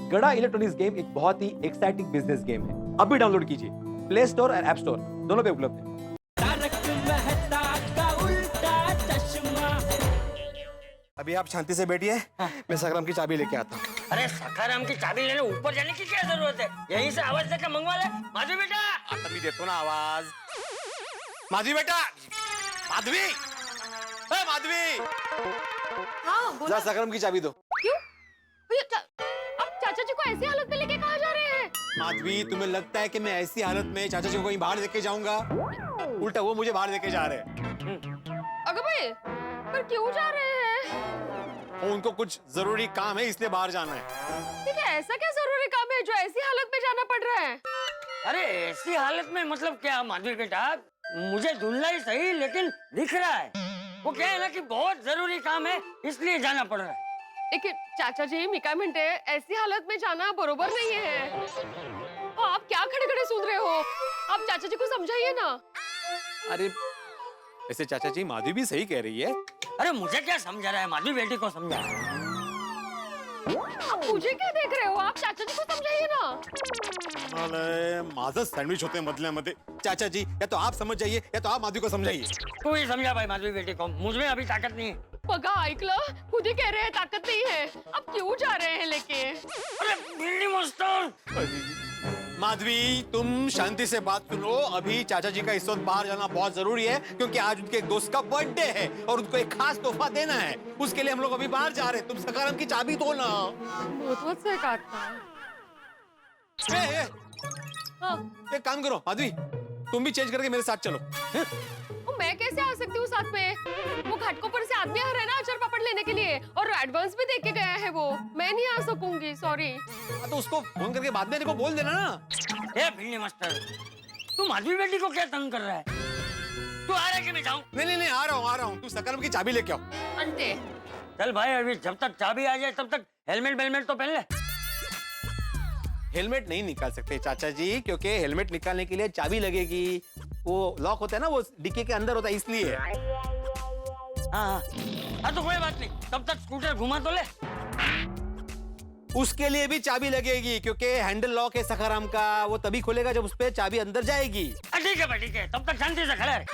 गड़ा electronics game एक बहुत ही एक्साइटिंग बिजनेस गेम है। अभी डाउनलोड कीजिए, प्ले स्टोर और ऐप स्टोर दोनों पे उपलब्ध है। अभी आप शांति से बैठिए, मैं सखाराम की चाबी लेके आता हूँ। अरे सखाराम की चाबी लेने ऊपर जाने की क्या जरूरत है? यहीं से आवाज देकर मंगवा ले। माधवी बेटा, तभी देखो ना आवाज। माधवी बेटा, माधवी, माधवी, हाँ बोलो। जा सखाराम की चाबी दो। क्यों? भैया आप चाचा जी को ऐसी हालत में लेके कहाँ जा रहे हैं? माधवी, तुम्हें लगता है कि मैं ऐसी हालत में चाचा जी को कहीं बाहर लेके जाऊंगा? उल्टा वो मुझे बाहर लेके जा रहे हैं। अगर भाई, पर क्यों जा रहे हैं? उनको कुछ जरूरी काम है इसलिए बाहर जाना है। ठीक है, ऐसा क्या जरूरी काम है जो ऐसी हालत में जाना पड़ रहा है? अरे ऐसी हालत में मतलब क्या माधवी बेटा? मुझे धुंधला ही सही लेकिन दिख रहा है। वो क्या है ना कि बहुत जरूरी काम है इसलिए जाना पड़ रहा है। लेकिन चाचा जी, मी काय म्हणते, ऐसी हालत में जाना बरोबर नहीं है। आप क्या खड़े खड़े सुन रहे हो? आप चाचा जी को समझाइए ना। अरे ऐसे चाचा जी, माधवी भी सही कह रही है। अरे मुझे क्या समझा रहा है? माधवी बेटी को समझा। आप मुझे क्या देख रहे हो? आप चाचा जी को समझाइए ना। अरे माझं सँडविच होते मधल्यामध्ये। चाचा जी, या तो आप समझ जाइए या तो आप माधवी को समझाइए। तू ही समझा भाई माधवी बेटी को। मुझमें अभी ताकत नहीं है। बघा, ऐकलं? खुद ही कह रहे हैं ताकत नहीं है। अब क्यों जा रहे हैं लेके? अरे बिल्ली मस्तर। माधवी, तुम शांति से बात सुनो। अभी चाचा जी का इस वक्त बाहर जाना बहुत जरूरी है क्योंकि आज उनके एक दोस्त का बर्थडे है और उनको एक खास तोहफा देना है। उसके लिए हम लोग अभी बाहर जा रहे हैं। तुम सखाराम की चाबी दो ना। महत्वाचं आहे का आता? हाँ। एक काम करो माधवी, तुम भी चेंज करके मेरे साथ चलो। मैं कैसे आ सकती हूँ साथ में? वो घाटकोपर से आदमी आ रहा है ना अचार पापड़ लेने के लिए, और एडवांस भी दे के गया है वो। मैं नहीं आ सकूंगी, सॉरी। तो उसको फोन करके बाद में को बोल देना ना। ए बिल्ली मस्तर, तू माधवी बेटी को क्या तंग कर रहा है? तू आ रहा है कि मैं जाऊं? नहीं, आ रहा हूँ। तू सखाराम की चाबी लेके आओ। अंते। चल भाई, अभी जब तक चाबी आ जाए तब तक हेलमेट तो पहन ले। हेलमेट नहीं निकाल सकते चाचा जी, क्योंकि हेलमेट निकालने के लिए चाबी लगेगी। वो लॉक होता है ना, वो डिक्की के अंदर होता है, इसलिए। हाँ, तो कोई बात नहीं, तब तक स्कूटर घुमा तो ले। उसके लिए भी चाबी लगेगी क्योंकि हैंडल लॉक है सखाराम का। वो तभी खुलेगा जब उस पे चाबी अंदर जाएगी। ठीक है भाई, ठीक है, तब तक शांति से खड़ा रहे।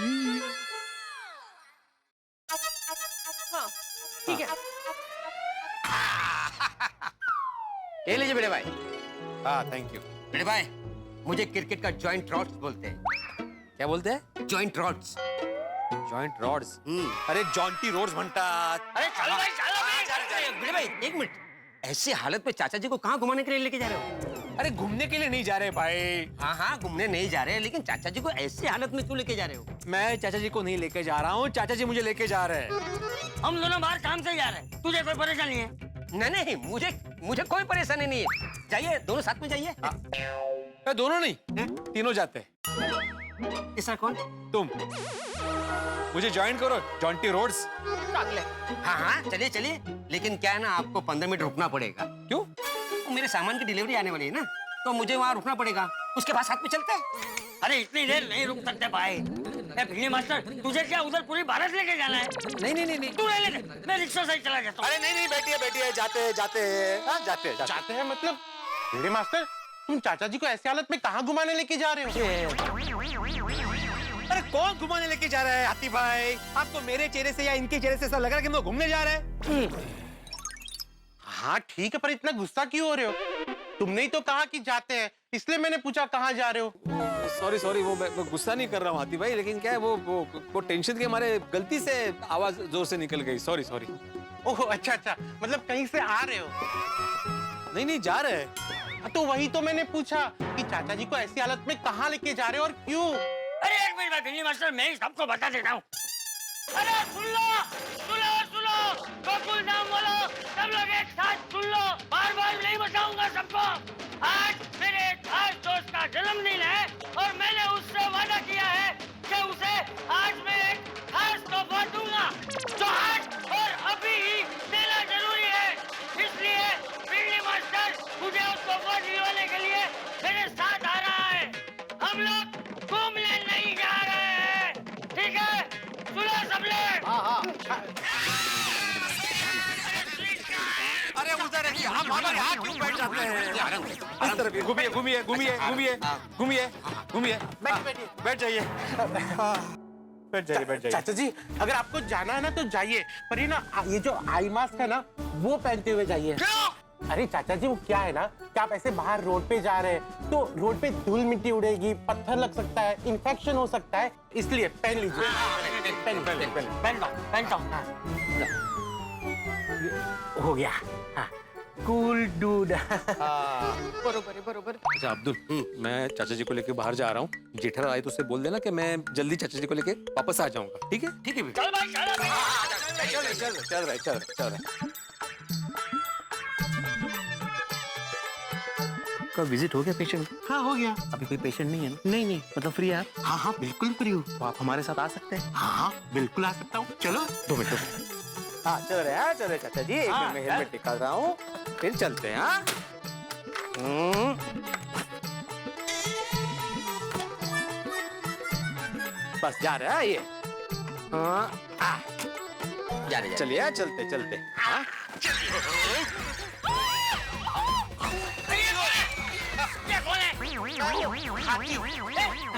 हाँ, ठीक है। ये लीजिए बड़े भाई। हाँ, थैंक यू। बड़े भाई, मुझे क्रिकेट का जॉइंट रॉड्स बोलते हैं। क्या बोलते हैं? Joint rods. Joint rods? अरे जॉन्टी रोड्स म्हणतात। अरे चलो भाई, चलो भाई। बड़े भाई, एक मिनट। ऐसी हालत में चाचा जी को कहाँ घुमाने के लिए लेके जा रहे हो? अरे घूमने के लिए नहीं जा रहे भाई। हाँ, घूमने नहीं जा रहे, लेकिन चाचा जी को ऐसी हालत में क्यों लेके जा रहे हो? मैं चाचा जी को नहीं लेके जा रहा हूँ, चाचा जी मुझे लेके जा रहे हैं। हम दोनों बाहर काम से जा रहे हैं, तुझे कोई परेशानी है? नहीं, मुझे कोई परेशानी नहीं है। जाइए, दोनों साथ में जाइए। दोनों नहीं, तीनों जाते हैं। ऐसा कौन? तुम मुझे ज्वाइन करो, जॉन्टी रोड्स। हाँ, चलिए। लेकिन क्या है ना, आपको 15 मिनट रुकना पड़ेगा। क्यों? मेरे सामान की डिलीवरी आने वाली है ना, तो मुझे वहाँ रुकना पड़ेगा। उसके बाद साथ में चलते हैं। अरे इतनी देर नहीं रुक सकते भाई। भिड़े मास्टर, तुझे क्या उधर पूरी भारत लेके जाना है? नहीं। तू ले ले, मैं रिक्शा से ही चला जाता हूँ। अरे नहीं, बैठिए, जाते हैं। मतलब भिड़े मास्टर, तुम चाचा जी को ऐसी हालत में कहाँ घुमाने लेके जा रहे हो? अरे कौन घुमाने लेके जा रहा है हाथी भाई? आपको मेरे चेहरे से या इनके चेहरे से ऐसा लग रहा है कि हम लोग घूमने जा रहे हैं? हाँ ठीक है, पर इतना गुस्सा क्यों हो रहे हो? तुमने ही तो कहा कि जाते हैं, इसलिए मैंने पूछा कहाँ जा रहे हो। सॉरी, वो मैं गुस्सा नहीं कर रहा हूँ हाथी भाई, लेकिन क्या है वो टेंशन के मारे गलती से आवाज जोर से निकल गई। सॉरी। ओह अच्छा, मतलब कहीं से आ रहे हो? नहीं, जा रहे हैं। तो वही तो मैंने पूछा कि चाचा जी को ऐसी हालत में कहाँ लेके जा रहे हो और क्यों? अरे एक मिनट भाई भिड़े मास्टर, मैं ही सबको बता देता हूँ। अरे सुन लो, गोकुल नाम बोलो, सब लोग एक साथ सुन लो। बार नहीं बताऊंगा सबको। आज मेरे खास दोस्त का जन्मदिन है और मैंने उससे वादा किया है कि उसे आज मैं एक खास तोहफा दूंगा जो आज और अभी ही देना जरूरी है। इसलिए भिड़े मास्टर मुझे उस तोहफा दिलवाने के लिए मेरे साथ आ रहा है। हम लोग घूमने नहीं जा रहे हैं, ठीक है? सुनो सब लोग। अरे होता रहती है। आप हमारे यहाँ क्यों बैठ जाते हैं? इस तरफ ये, घूमिए घूमिए घूमिए घूमिए घूमिए घूमिए, बैठिए। बैठ जाइए, बैठ जाइए, बैठ जाइए। चाचा जी, अगर आपको जाना है ना तो जाइए, पर ये जो आई मास्क है ना वो पहनते हुए जाइए। अरे चाचा जी, वो क्या है ना कि आप ऐसे बाहर रोड पे जा रहे हैं तो रोड पे धूल मिट्टी उड़ेगी, पत्थर लग सकता है, इन्फेक्शन हो सकता है, इसलिए पहन लीजिए। पहनता हूँ। हो गया। हाँ, कूल डूड। बरोबर है, बरोबर। अच्छा अब्दुल, मैं चाचा जी को लेके बाहर जा रहा हूँ। जेठालाल आए तो उससे बोल देना कि मैं जल्दी चाचा जी को लेके वापस आ जाऊंगा, ठीक है? ठीक है बेटा। चल भाई चल अभी। चल रहा है। का विजिट हो गया पेशेंट? हाँ, हो गया। अभी कोई पेशेंट नहीं है ना? नहीं, मतलब फ्री है आप? हाँ हाँ, बिल्कुल फ्री हूँ। तो आप हमारे साथ आ सकते हैं। हाँ, बिल्कुल आ सकता हूँ। चलो। 2 मिनट। हाँ चल रहे हैं, चल रहे चाचा जी। एक मिनट में हेलमेट निकाल रहा हूँ, फिर चलते हैं। हाँ बस जा रहा है ये। हाँ चलिए, चलते चलते। हाँ ये कौन है? तू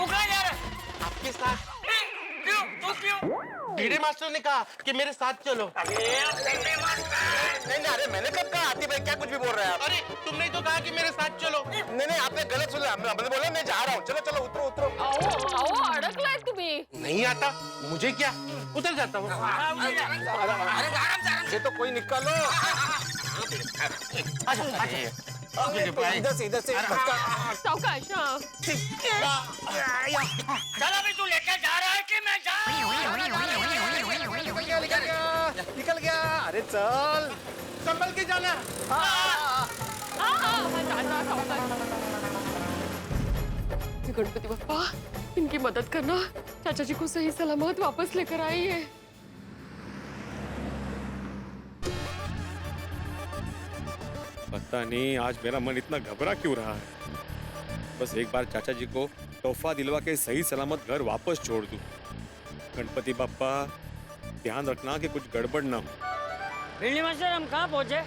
कहाँ जा रहा है? आपके साथ। क्यों? तू क्यों? भिड़े मास्टर ने कहा कि मेरे साथ चलो। नहीं, अरे मैंने कब कहा? आती भाई क्या कुछ भी बोल रहे हैं आप? अरे तुमने तो कहा कि मेरे साथ चलो। नहीं, आपने गलत सुना। हमने बोला मैं जा रहा हूँ। चलो चलो, उतरो उतरो। आओ अडकलाय तुम्ही। नहीं आता, मुझे क्या, उतर जाता हूँ। ये तो कोई निकालो। इधर से धक्का। सावकाश। हाँ चल अभी तू लेके जा रहा है कि मैं निकल गया। अरे चल, संभल के जाना। हाँ, जा, सावकाश। गणपति बप्पा, इनकी मदद करना, चाचा जी को सही सलामत वापस लेकर आइए। पता नहीं आज मेरा मन इतना घबरा क्यों रहा है। बस एक बार चाचा जी को तोहफा दिलवा के सही सलामत घर वापस छोड़ दूं। गणपति बप्पा, ध्यान रखना कि कुछ गड़बड़ ना हो। दिल्ली मास्टर, हम कहाँ पहुँचे?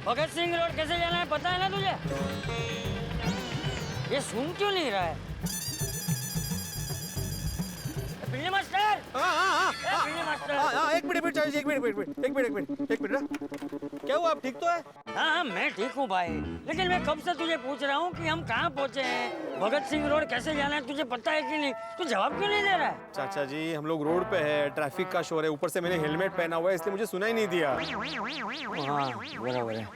भगत सिंह रोड कैसे जाना है पता है ना तुझे? ये सुन क्यों नहीं रहा है? दिल्ली मास्टर! दिल्ली मास्टर! एक मिनट चाचा जी, एक मिनट। क्या हुआ, आप ठीक तो है? हाँ, मैं ठीक हूँ भाई, लेकिन मैं कब से तुझे पूछ रहा हूँ कि हम कहाँ पहुँचे हैं, भगत सिंह रोड कैसे जाना है, तुझे पता है कि नहीं? तू जवाब क्यों नहीं दे रहा है? चाचा जी, हम लोग रोड पे है, ट्रैफिक का शोर है, ऊपर से मैंने हेलमेट पहना हुआ है, इसलिए मुझे सुनाई नहीं दिया। हाँ, बराबर है,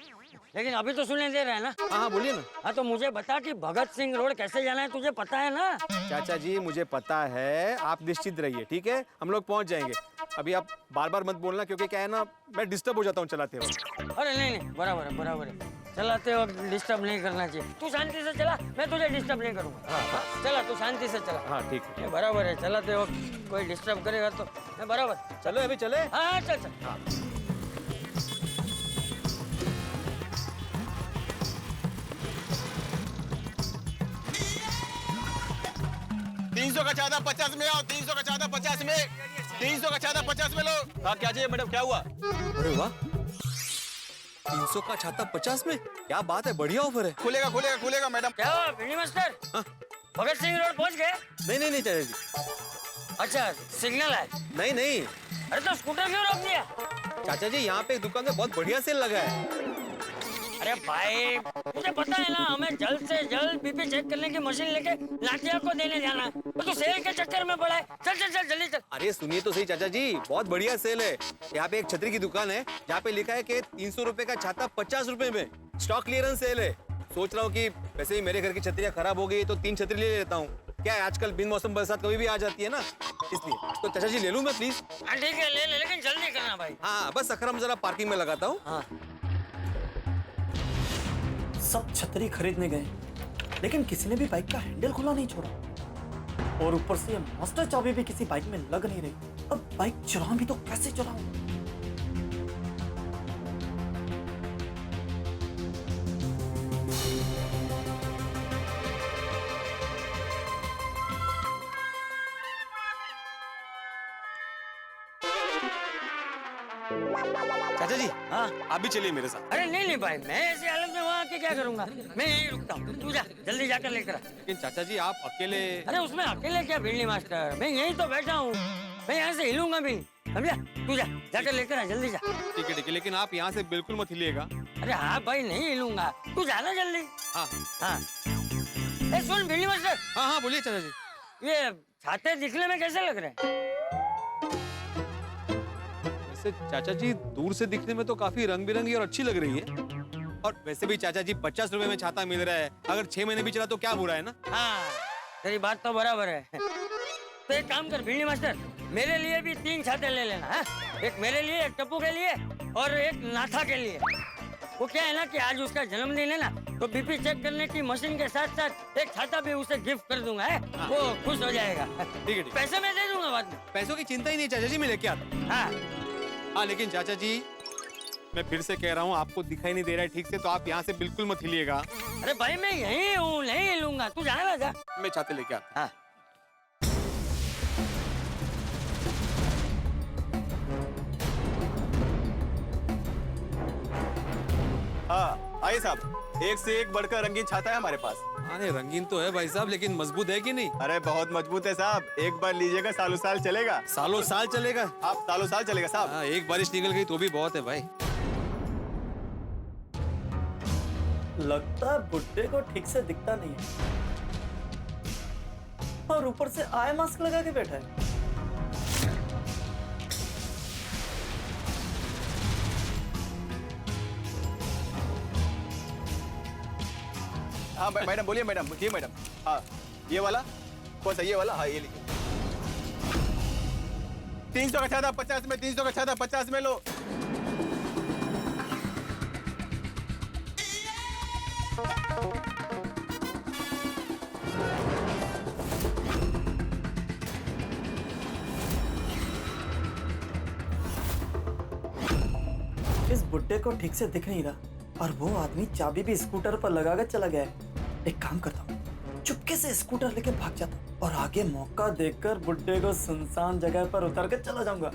लेकिन अभी तो सुनाई दे रहा है ना? हाँ बोलिए ना। हाँ, तो मुझे बता कि भगत सिंह रोड कैसे जाना है, तुझे पता है ना? चाचा जी, मुझे पता है, आप निश्चित रहिए, ठीक है? हम लोग पहुंच जाएंगे। अभी आप बार बार मत बोलना, क्योंकि क्या है ना, मैं डिस्टर्ब हो जाता हूँ चलाते वक्त। अरे नहीं, बराबर है। चलाते वक्त डिस्टर्ब नहीं करना चाहिए। तू शांति से चला, मैं तुझे डिस्टर्ब नहीं करूँगा। हाँ, चला, तू शांति से चला। हाँ ठीक है। ये बराबर है, चलाते वक्त कोई डिस्टर्ब करेगा तो मैं बराबर। चलो अभी चले। हाँ, चल। हाँ। 300 का चाहता 50 में आओ। 300 का चाहता 50 में। 300 का चाहता 50 में लो। हाँ क्या चाहिए मैडम, क्या हुआ? अरे वाह, 300 का छाता 50 में, क्या बात है, बढ़िया ऑफर है। खुलेगा मैडम। क्या हुआ भिंडी मास्टर? हाँ? भगत सिंह रोड पहुंच गए? नहीं चाचा जी। अच्छा, सिग्नल है। नहीं अरे तो स्कूटर क्यों रोक दिया? चाचा जी, यहाँ पे एक दुकान में बहुत बढ़िया सेल लगा है। अरे भाई, मुझे पता है ना, हमें जल्द से जल्द बीपी चेक करने की मशीन लेके नाटिया को देने जाना है, तो तू सेल के चक्कर में पड़ा है। चल जल्दी चल। अरे सुनिए तो सही चाचा जी, बहुत बढ़िया सेल है। यहाँ पे एक छतरी की दुकान है जहाँ पे लिखा है कि 300 रुपए का छाता 50 रुपए में। स्टॉक क्लियरेंस सेल है। सोच रहा हूँ कि वैसे ही मेरे घर की छतरियाँ खराब हो गई तो 3 छतरी ले लेता हूँ। क्या है, आजकल बिन मौसम बरसात कभी भी आ जाती है ना, इसलिए। तो चाचा जी ले लूँ मैं प्लीज? हाँ ठीक है, ले लेकिन जल्दी करना भाई। हाँ बस अखरम जरा पार्किंग में लगाता हूँ। हाँ। सब छतरी खरीदने गए, लेकिन किसी ने भी बाइक का हैंडल खुला नहीं छोड़ा, और ऊपर से ये मास्टर चाबी भी किसी बाइक में लग नहीं रही। अब बाइक चलाऊं भी तो कैसे चलाऊं? चाचा जी हाँ आप भी चलिए मेरे साथ। अरे नहीं नहीं भाई, मैं ऐसे हालत में वहाँ आके क्या करूंगा, मैं यहीं रुकता हूँ, तू जा जल्दी जाकर लेकर आ। लेकिन चाचा जी आप अकेले। अरे उसमें अकेले क्या भिड़नी मास्टर, मैं यहीं तो बैठा हूँ, मैं यहाँ से हिलूंगा भी, समझा? तू जा जाकर लेकर आ, जल्दी जा। ठीक है, लेकिन आप यहाँ से बिल्कुल मत हिलिएगा। अरे हाँ भाई नहीं हिलूंगा, तू जाना जल्दी। हाँ हाँ ए सुन भिड़नी मास्टर, हाँ हाँ बोलिए चाचा जी। ये छाते दिखने में कैसे लग रहे हैं? वैसे चाचा जी दूर से दिखने में तो काफी रंग बिरंगी और अच्छी लग रही है। और वैसे भी चाचा जी 50 रुपए में छाता मिल रहा है, अगर 6 महीने भी चला तो क्या बुरा है ना। हाँ तेरी बात तो बराबर है। तो एक काम कर भिड़नी मास्टर, मेरे लिए भी 3 छाते ले लेना। हाँ? एक मेरे लिए, एक टप्पू के लिए और एक नाथा के लिए। वो क्या है ना कि आज उसका जन्मदिन है ना, तो बीपी चेक करने की मशीन के साथ साथ एक छाता भी उसे गिफ्ट कर दूंगा है? वो खुश हो जाएगा। ठीक है, पैसे मैं दे दूंगा बाद में। पैसों की चिंता ही नहीं चाचा जी, मैं लेके आता हूँ। हाँ हाँ लेकिन चाचा जी मैं फिर से कह रहा हूँ, आपको दिखाई नहीं दे रहा है ठीक से, तो आप यहाँ से बिल्कुल मत हिलिएगा। अरे भाई मैं यहीं हूँ, नहीं हिलूंगा, तू जाना जा। मैं छाते लेके आता हूँ। हाँ हाँ आइए साहब, एक से एक बढ़कर रंगीन छाता है हमारे पास। अरे रंगीन तो है भाई साहब, लेकिन मजबूत है कि नहीं? अरे बहुत मजबूत है साहब, एक बार लीजिएगा सालों साल चलेगा। सालों साल चलेगा। आप सालों साल चलेगा साहब। हाँ एक बारिश निकल गई तो भी बहुत है भाई। लगता है बुड्ढे को ठीक से दिखता नहीं है, और ऊपर से आई मास्क लगा के बैठा है। हाँ मैडम बोलिए मैडम, जी मैडम। हाँ ये वाला कौन सा, ये वाला? हाँ ये लीजिए। 300 का छाता 50 में, 300 का छाता 50 में लो। इस बुड्ढे को ठीक से दिख नहीं रहा, और वो आदमी चाबी भी स्कूटर पर लगाकर चला गया है। एक काम करता हूँ, चुपके से स्कूटर लेके भाग जाता हूँ और आगे मौका देखकर बुड्ढे को सुनसान जगह पर उतर कर चला जाऊंगा।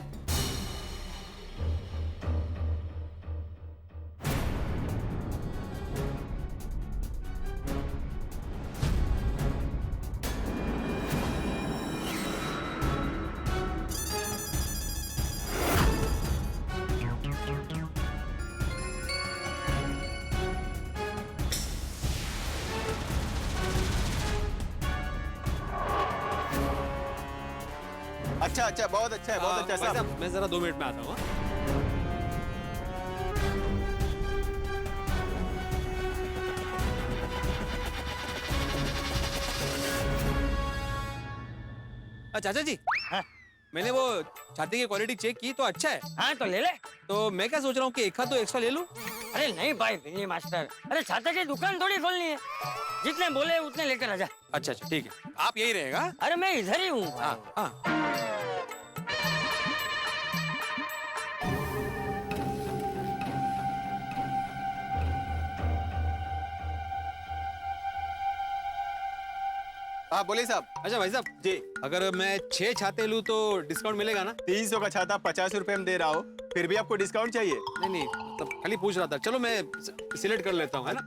अच्छा अच्छा, बहुत अच्छा है, बहुत अच्छा भाई साहब। साहब मैं जरा 2 मिनट में आता हूँ। चाचा जी हाँ? मैंने वो छाते की क्वालिटी चेक की तो अच्छा है, हाँ तो ले ले। तो मैं क्या सोच रहा हूँ कि एक हाथ तो एक्स्ट्रा ले लूं। अरे नहीं भाई भिड़नी मास्टर, अरे छाते की दुकान थोड़ी खोलनी है, जितने बोले उतने लेकर आ जा। अच्छा अच्छा ठीक है, आप यही रहेगा। अरे मैं इधर ही हूँ। हाँ हाँ हाँ बोलिए साहब। अच्छा भाई साहब जी, अगर मैं 6 छाते लूं तो डिस्काउंट मिलेगा ना? 300 का छाता 50 रुपए में दे रहा हूँ, फिर भी आपको डिस्काउंट चाहिए? नहीं नहीं मतलब खाली पूछ रहा था, चलो मैं सिलेक्ट कर लेता हूँ, है ना?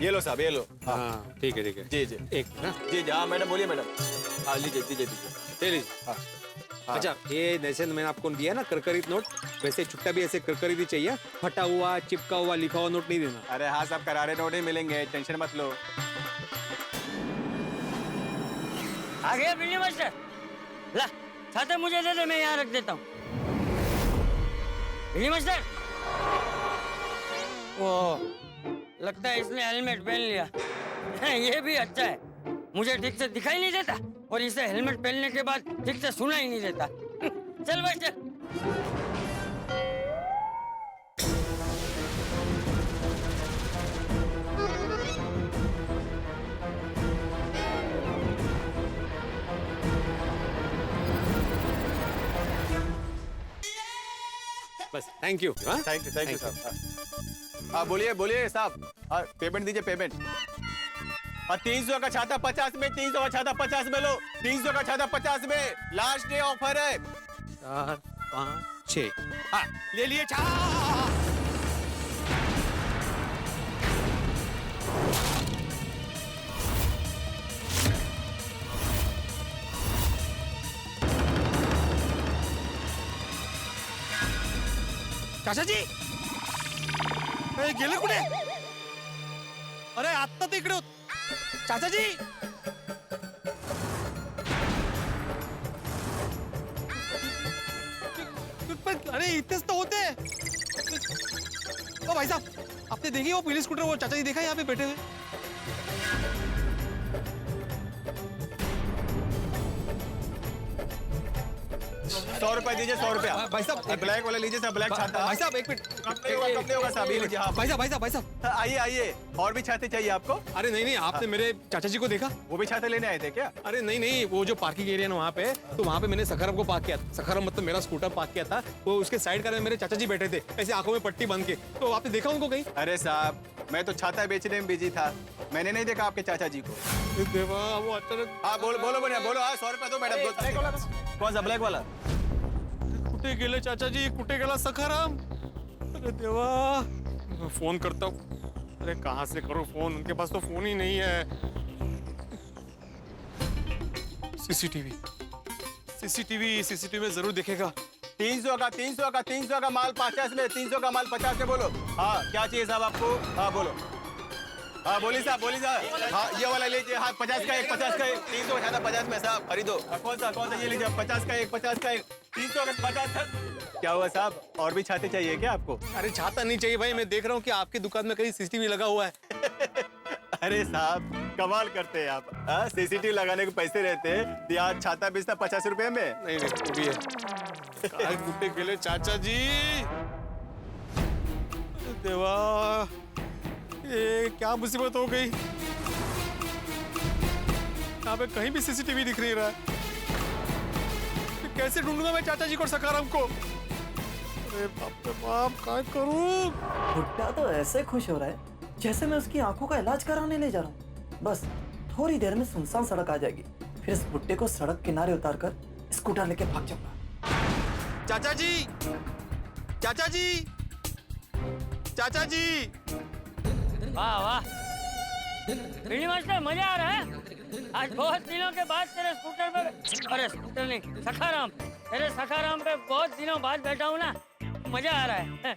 ये लो साहब, ये लो। हाँ ठीक है ठीक है। जी जी एक ना जी जी। हाँ मैडम बोलिए मैडम। हाँ लीजिए दीजिए दीजिए। ले लीजिए। हाँ अच्छा ये जैसे मैंने आपको दिया ना करकरीत नोट, वैसे छुट्टा भी ऐसे करकरीत ही चाहिए, फटा हुआ चिपका हुआ लिखा हुआ नोट नहीं देना। अरे हाँ साहब, करारे नोट ही मिलेंगे, टेंशन मत लो। आ गया भिड़नी मास्टर, ला छाते मुझे दे दे, मैं यहाँ रख देता हूँ। भिड़नी मास्टर, वो लगता है इसने हेलमेट पहन लिया। ये भी अच्छा है, मुझे ठीक से दिखाई नहीं देता और इसे हेलमेट पहनने के बाद ठीक से सुना ही नहीं देता। चल भाई चल। बस थैंक यू। हाँ थैंक यू साहब। हाँ बोलिए बोलिए साहब। हाँ पेमेंट दीजिए, पेमेंट। और 300 का छाता 50 में, 300 का छाता 50 में लो, 300 का छाता 50 में, लास्ट डे ऑफर है। 4 5 6 हाँ ले लिए छा चाचा जी ए, गेले कुठे? अरे आत्ता तर इकडे होत चाचा जी अरे इतनेच तो होते। ओ भाई साहब आपने देखी वो पीली स्कूटर, वो चाचा जी देखा यहाँ पे बैठे हुए? 100 रुपए दीजिए, 100 रुपया। भाई साहब ब्लैक वाला लीजिए साहब, ब्लैक छाता। भाई साहब एक मिनट कम नहीं होगा साहब, ये लीजिए। हाँ भाई साहब आइए आइए, और भी छाते चाहिए आपको? अरे नहीं आपने मेरे चाचा जी को देखा? वो भी छाते लेने आए थे क्या? अरे नहीं वो जो पार्किंग एरिया है ना वहाँ पे, तो वहाँ पे मैंने सखारम को पार्क किया। सखारम मतलब मेरा स्कूटर पार्क किया था, वो उसके साइड कार में मेरे चाचा जी बैठे थे ऐसे आंखों में पट्टी बांध के। तो आपने देखा उनको कहीं? अरे साहब मैं तो छाता बेचने में बिजी था, मैंने नहीं देखा आपके चाचा जी को। देवा वो अचानक हाँ बोलो बोलो बोलो बोलो। 100 रुपया दो मैडम। कौन सा ब्लैक वाला? कुठे गेले चाचा जी, कुठे गेला सखाराम? अरे देवा मैं फोन करता हूँ। अरे कहाँ से करूँ फोन, उनके पास तो फोन ही नहीं है। सीसीटीवी में जरूर देखेगा। 300 का माल 50 में, 300 का माल 50 में। बोलो हाँ क्या चाहिए साहब आपको? हाँ बोलो। हाँ बोली साहब हाँ ये वाला लीजिए। हाँ 50 का एक, 50 का एक, 300 का छाता 50 में साहब, खरीदो। कौन सा ये लीजिए? 50 का एक, 50 का एक, 300 का 50 का। क्या हुआ साहब, और भी छाते चाहिए क्या आपको? अरे छाता नहीं चाहिए भाई, मैं देख रहा हूँ कि आपकी दुकान में कहीं सीसीटीवी लगा हुआ है। अरे साहब कमाल करते हैं आप। सीसीटीवी लगाने के पैसे रहते हैं, यहाँ छाता बेचता 50 रुपए में। नहीं वो भी है। काय कुठे गेले चाचा जी? अरे देवा ये क्या मुसीबत हो गई। यहाँ पे कहीं भी सीसीटीवी दिख नहीं रहा है। कैसे ढूंढूंगा मैं चाचा जी को, सखाराम को? अरे बाप रे बाप क्या करूं? बुड्ढा तो ऐसे खुश हो रहा है जैसे मैं उसकी आंखों का इलाज कराने ले जा रहा हूँ। बस थोड़ी देर में सुनसान सड़क आ जाएगी, फिर इस बुड्ढे को सड़क किनारे उतारकर स्कूटर लेके भाग जाऊंगा। चाचा जी, चाचा जी, चाचा जी। वाह वाह बिल्ली मास्टर, मजा आ रहा है। आज बहुत दिनों के बाद तेरे स्कूटर पे, अरे स्कूटर नहीं सखाराम, तेरे सखाराम पे बहुत दिनों बाद बैठा हूँ ना, मजा आ रहा है।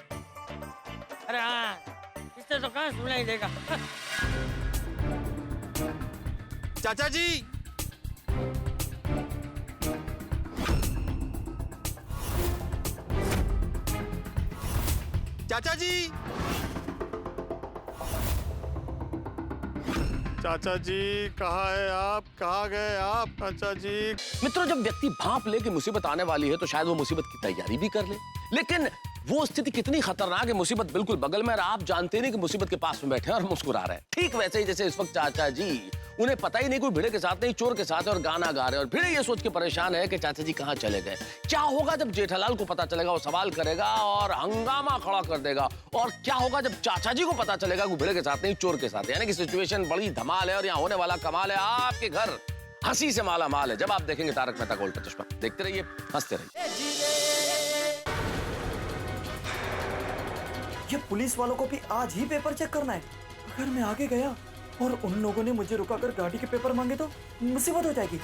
अरे हाँ इससे तो कहाँ सुनाई देगा। चाचा जी, चाचा जी, चाचा जी कहाँ है आप? कहाँ गए आप चाचा जी? मित्रों जब व्यक्ति भांप ले कि मुसीबत आने वाली है तो शायद वो मुसीबत की तैयारी भी कर ले, लेकिन वो स्थिति कितनी खतरनाक है, मुसीबत बिल्कुल बगल में और आप जानते नहीं कि मुसीबत के पास में बैठे हैं और मुस्कुरा रहे हैं। ठीक वैसे ही जैसे इस वक्त चाचा जी, उन्हें पता ही नहीं कोई भिड़े के साथ नहीं चोर के साथ है और गाना गा रहे हैं, और भिड़े ये सोच के परेशान है कि चाचा जी कहाँ चले गए। क्या होगा जब जेठालाल को पता चलेगा? वो सवाल करेगा और हंगामा खड़ा कर देगा। और क्या होगा जब चाचा जी को पता चलेगा कि भिड़े के साथ नहीं चोर के साथ है? यानी कि सिचुएशन बड़ी धमाल है और यहाँ होने वाला कमाल है। आपके घर हंसी से माला माल है जब आप देखेंगे तारक मेहता का उल्टा चश्मा। देखते रहिए, हंसते रहिए। ये पुलिस वालों को भी आज ही पेपर चेक करना है। अगर मैं आगे गया और उन लोगों ने मुझे रुकाकर गाड़ी के पेपर मांगे तो मुसीबत हो जाएगी।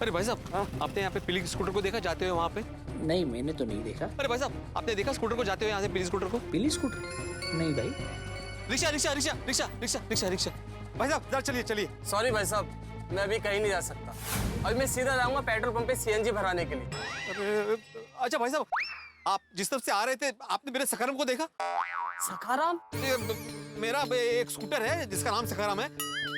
अरे भाई साहब आपने यहाँ पे पीली स्कूटर को देखा जाते हुए वहाँ पे? नहीं मैंने तो नहीं देखा। अरे भाई साहब आपने देखा स्कूटर को जाते हुए यहाँ से, पीली स्कूटर को? पीली स्कूटर? नहीं भाई। Rickshaw rickshaw rickshaw rickshaw rickshaw rickshaw rickshaw. भाई साहब जरा चलिए चलिए। सॉरी भाई साहब, मैं अभी कहीं नहीं जा सकता। अभी मैं सीधा जाऊंगा पेट्रोल पंप पे सीएनजी भराने के लिए। अरे अच्छा भाई साहब, आप जिस तरफ से आ रहे थे आपने मेरे सखाराम को देखा? सखाराम? मेरा एक स्कूटर है जिसका नाम सखाराम है,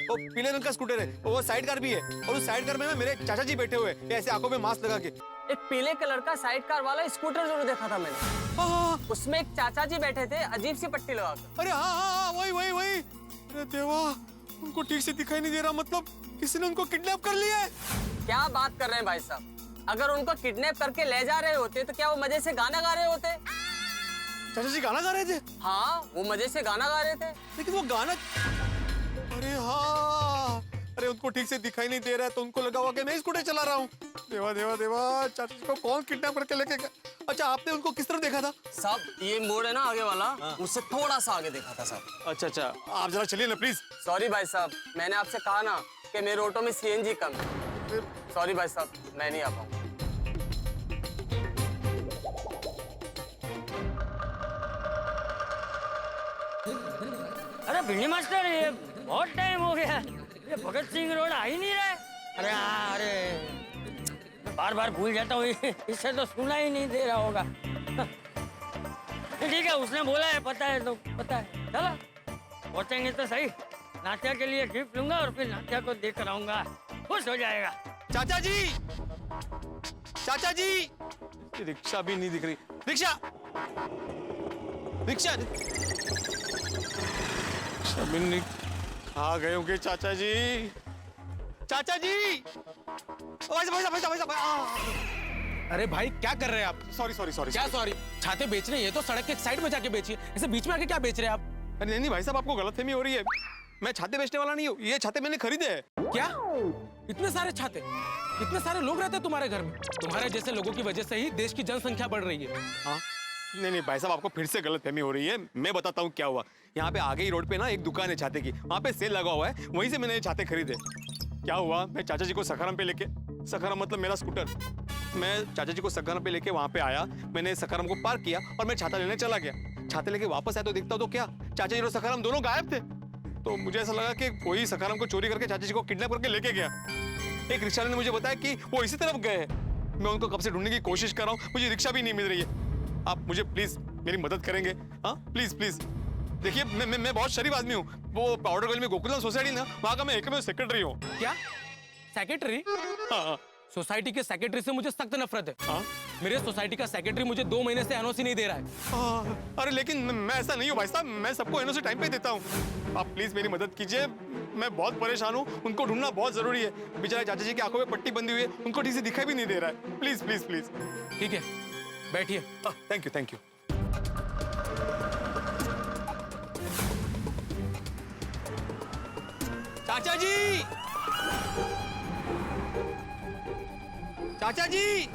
वो पीले रंग का स्कूटर है, वो साइड कार भी है, और उस साइड कार में मेरे चाचा जी बैठे हुए ऐसे आंखों में मास्क लगा के। एक पीले कलर का साइड कार वाला स्कूटर जरूर देखा था मैंने। उसमें एक चाचा जी बैठे थे अजीब सी पट्टी लगाकर। अरे हाँ वही वही वही। अरे देवा उनको ठीक से दिखाई नहीं दे रहा, मतलब किसी ने उनको किडनैप कर लिया है। क्या बात कर रहे हैं भाई साहब, अगर उनको किडनैप करके ले जा रहे होते तो क्या वो मजे से गाना गा रहे होते? चाचा जी गाना गा रहे थे? हाँ, वो मजे से गाना गा रहे थे। लेकिन वो गाना, अरे हाँ, अरे उनको ठीक से दिखाई नहीं दे रहा है तो उनको लगा हुआ कि मैं स्कूटर चला रहा हूँ। देवा देवा देवा, चाचा जी को कौन किडनैप करके लेके गया? अच्छा, आपने उनको किस तरफ देखा था? साहब ये मोड़ है ना आगे वाला, उससे थोड़ा सा आगे देखा था साहब। अच्छा, आप जरा चलिए ना प्लीज। सॉरी भाई साहब, मैंने आपसे कहा ना कि मेरे ऑटो में सीएनजी कम है। सॉरी भाई साहब, मैं नहीं आ पाऊंगा। अरे भिंडी मास्टर, ये बहुत टाइम हो गया, ये भगत सिंह रोड आ ही नहीं रहा है। अरे हाँ, अरे बार बार भूल जाता हूँ, इससे तो सुना ही नहीं दे रहा होगा। ठीक है, उसने बोला है, पता है तो पता है। चलो पहुंचेंगे तो सही। नात्या के लिए गिफ्ट लूंगा और फिर नात्या को देख कर आऊंगा, खुश हो जाएगा। चाचा जी, चाचा जी, रिक्शा भी नहीं दिख रही। रिक्शा, रिक्शा, नहीं आ गए होंगे चाचा जी। चाचा जी, अरे भाई क्या कर रहे हैं आप? Sorry sorry sorry. क्या सॉरी? छाते बेच रहे हैं तो सड़क के एक साइड में जाके बेचिए, ऐसे बीच में आके क्या बेच रहे हैं आप? अरे नहीं भाई साहब, आपको गलतफहमी हो रही है। मैं छाते बेचने वाला नहीं हूँ, ये छाते मैंने खरीदे हैं। क्या इतने सारे छाते? इतने सारे लोग रहते हैं तुम्हारे घर में? तुम्हारे जैसे लोगों की वजह से ही देश की जनसंख्या बढ़ रही है। हाँ, नहीं भाई साहब, आपको फिर से गलतफहमी हो रही है। मैं बताता हूँ क्या हुआ। यहाँ पे आगे ही रोड पे ना एक दुकान है छाते की, वहाँ पे सेल लगा हुआ है, वहीं से मैंने ये छाते खरीदे। क्या हुआ, मैं चाचा जी को सखाराम पे लेके, सखाराम मतलब मेरा स्कूटर, मैं चाचा जी को सखाराम पे लेके वहाँ पे आया। मैंने सखाराम को पार्क किया और मैं छाता लेने चला गया। छाते लेके वापस आया तो देखता तो क्या, चाचा जी और सखाराम दोनों गायब थे। तो मुझे ऐसा लगा कि कोई सखाराम को चोरी करके चाचा जी को किडनैप करके लेके गया। एक रिक्शा वाले ने मुझे बताया कि वो इसी तरफ गए हैं। मैं उनको कब से ढूंढने की कोशिश कर रहा हूँ, मुझे रिक्शा भी नहीं मिल रही है। आप मुझे प्लीज मेरी मदद करेंगे? हाँ प्लीज प्लीज। देखिए मैं बहुत शरीफ आदमी हूँ। वो पाउडर गली में गोकुलधाम सोसाइटी ना, वहाँ का मैं एकमेव सेक्रेटरी हूँ। क्या सेक्रेटरी? हाँ। सोसाइटी के सेक्रेटरी से मुझे सख्त नफरत है। हाँ? मेरे सोसाइटी का सेक्रेटरी मुझे 2 महीने से एनओसी नहीं दे रहा है। अरे लेकिन मैं ऐसा नहीं हूँ भाई साहब, मैं सबको एनओसी टाइम पे देता हूँ। आप प्लीज मेरी मदद कीजिए, मैं बहुत परेशान हूँ। उनको ढूंढना बहुत जरूरी है। बेचारे चाचा जी की आंखों में पट्टी बंधी हुई है, उनको ठीक से दिखाई भी नहीं दे रहा है। Please please please. ठीक है, बैठिए। Thank you thank you. चाचा जी, चाचा जी,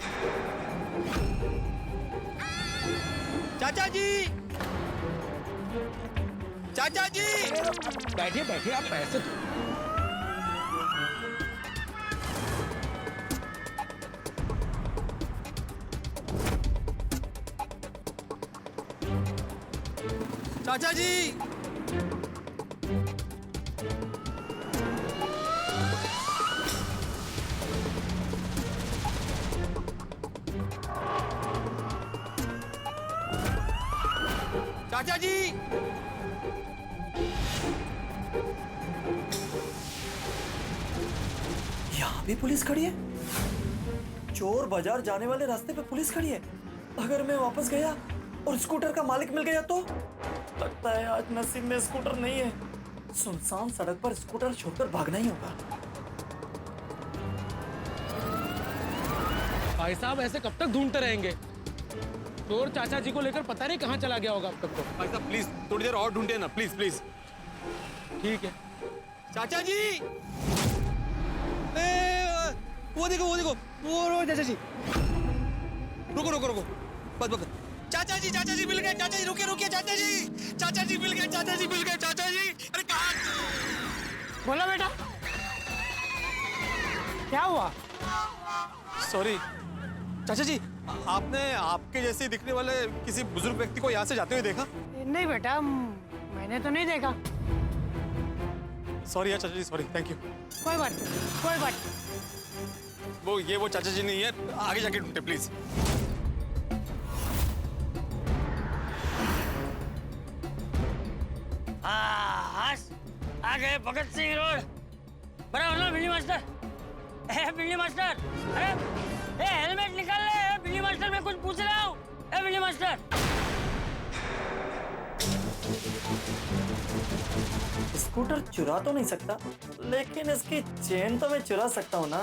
चाचा जी, चाचा जी। बैठिए बैठिए, आप पैसे दो। चाचा जी, चाचा जी, यहाँ भी पुलिस खड़ी है। चोर बाजार जाने वाले रास्ते पे पुलिस खड़ी है। अगर मैं वापस गया और स्कूटर का मालिक मिल गया तो लगता है आज नसीब में स्कूटर नहीं है। सुनसान सड़क पर स्कूटर छोड़कर भागना ही होगा। भाई साहब ऐसे कब तक ढूंढते रहेंगे? चोर चाचा जी को लेकर पता नहीं कहाँ चला गया होगा अब तक तो। भाई साहब प्लीज थोड़ी देर और ढूंढिए ना, प्लीज प्लीज। ठीक है। चाचा जी, वो देखो वो चाचा जी। रुको रुको रुको, बस चाचा जी मिल गए। चाचा जी रुकिए चाचा जी मिल गए। चाचा जी मिल गए। चाचा जी, अरे कहाँ? बोलो बेटा, क्या हुआ? सॉरी चाचा जी, आपने आपके जैसे दिखने वाले किसी बुजुर्ग व्यक्ति को यहाँ से जाते हुए देखा? नहीं बेटा, मैंने तो नहीं देखा। सॉरी यार चाचा जी, सॉरी, थैंक यू। कोई बात नहीं, कोई बात नहीं। वो चाचा जी नहीं है, आगे जाके ढूंढते प्लीज। हाँ, आ गए भगत सिंह रोड। बराबर ना बिल्ली मास्टर? बिल्ली मास्टर, अरे हेलमेट निकाल ले। बिल्ली मास्टर, मैं कुछ पूछ रहा हूँ। बिल्ली मास्टर, स्कूटर चुरा तो नहीं सकता, लेकिन इसकी चेन तो मैं चुरा सकता हूँ ना।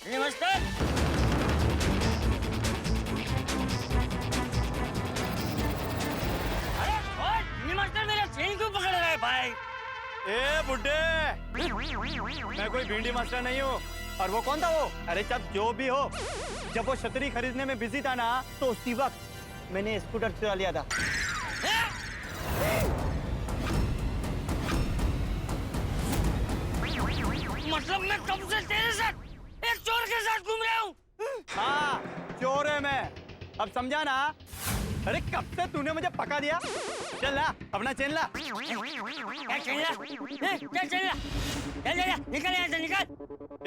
बिल्ली मास्टर, ए बुड्ढे, मैं कोई भिंडी मास्टर नहीं हूँ। और वो कौन था वो? अरे जब जो भी हो, जब वो छतरी खरीदने में बिजी था ना, तो उसी वक्त मैंने स्कूटर चुरा लिया था। मतलब मैं कब से तेरे साथ एक चोर के साथ घूम रहा हूँ? हाँ, चोर है मैं। अब समझा ना? अरे कब से तूने मुझे पका दिया? चल ला, अपना चेन ला। क्या चेन ला? क्या चेन ला? चल निकल यहाँ से, निकल।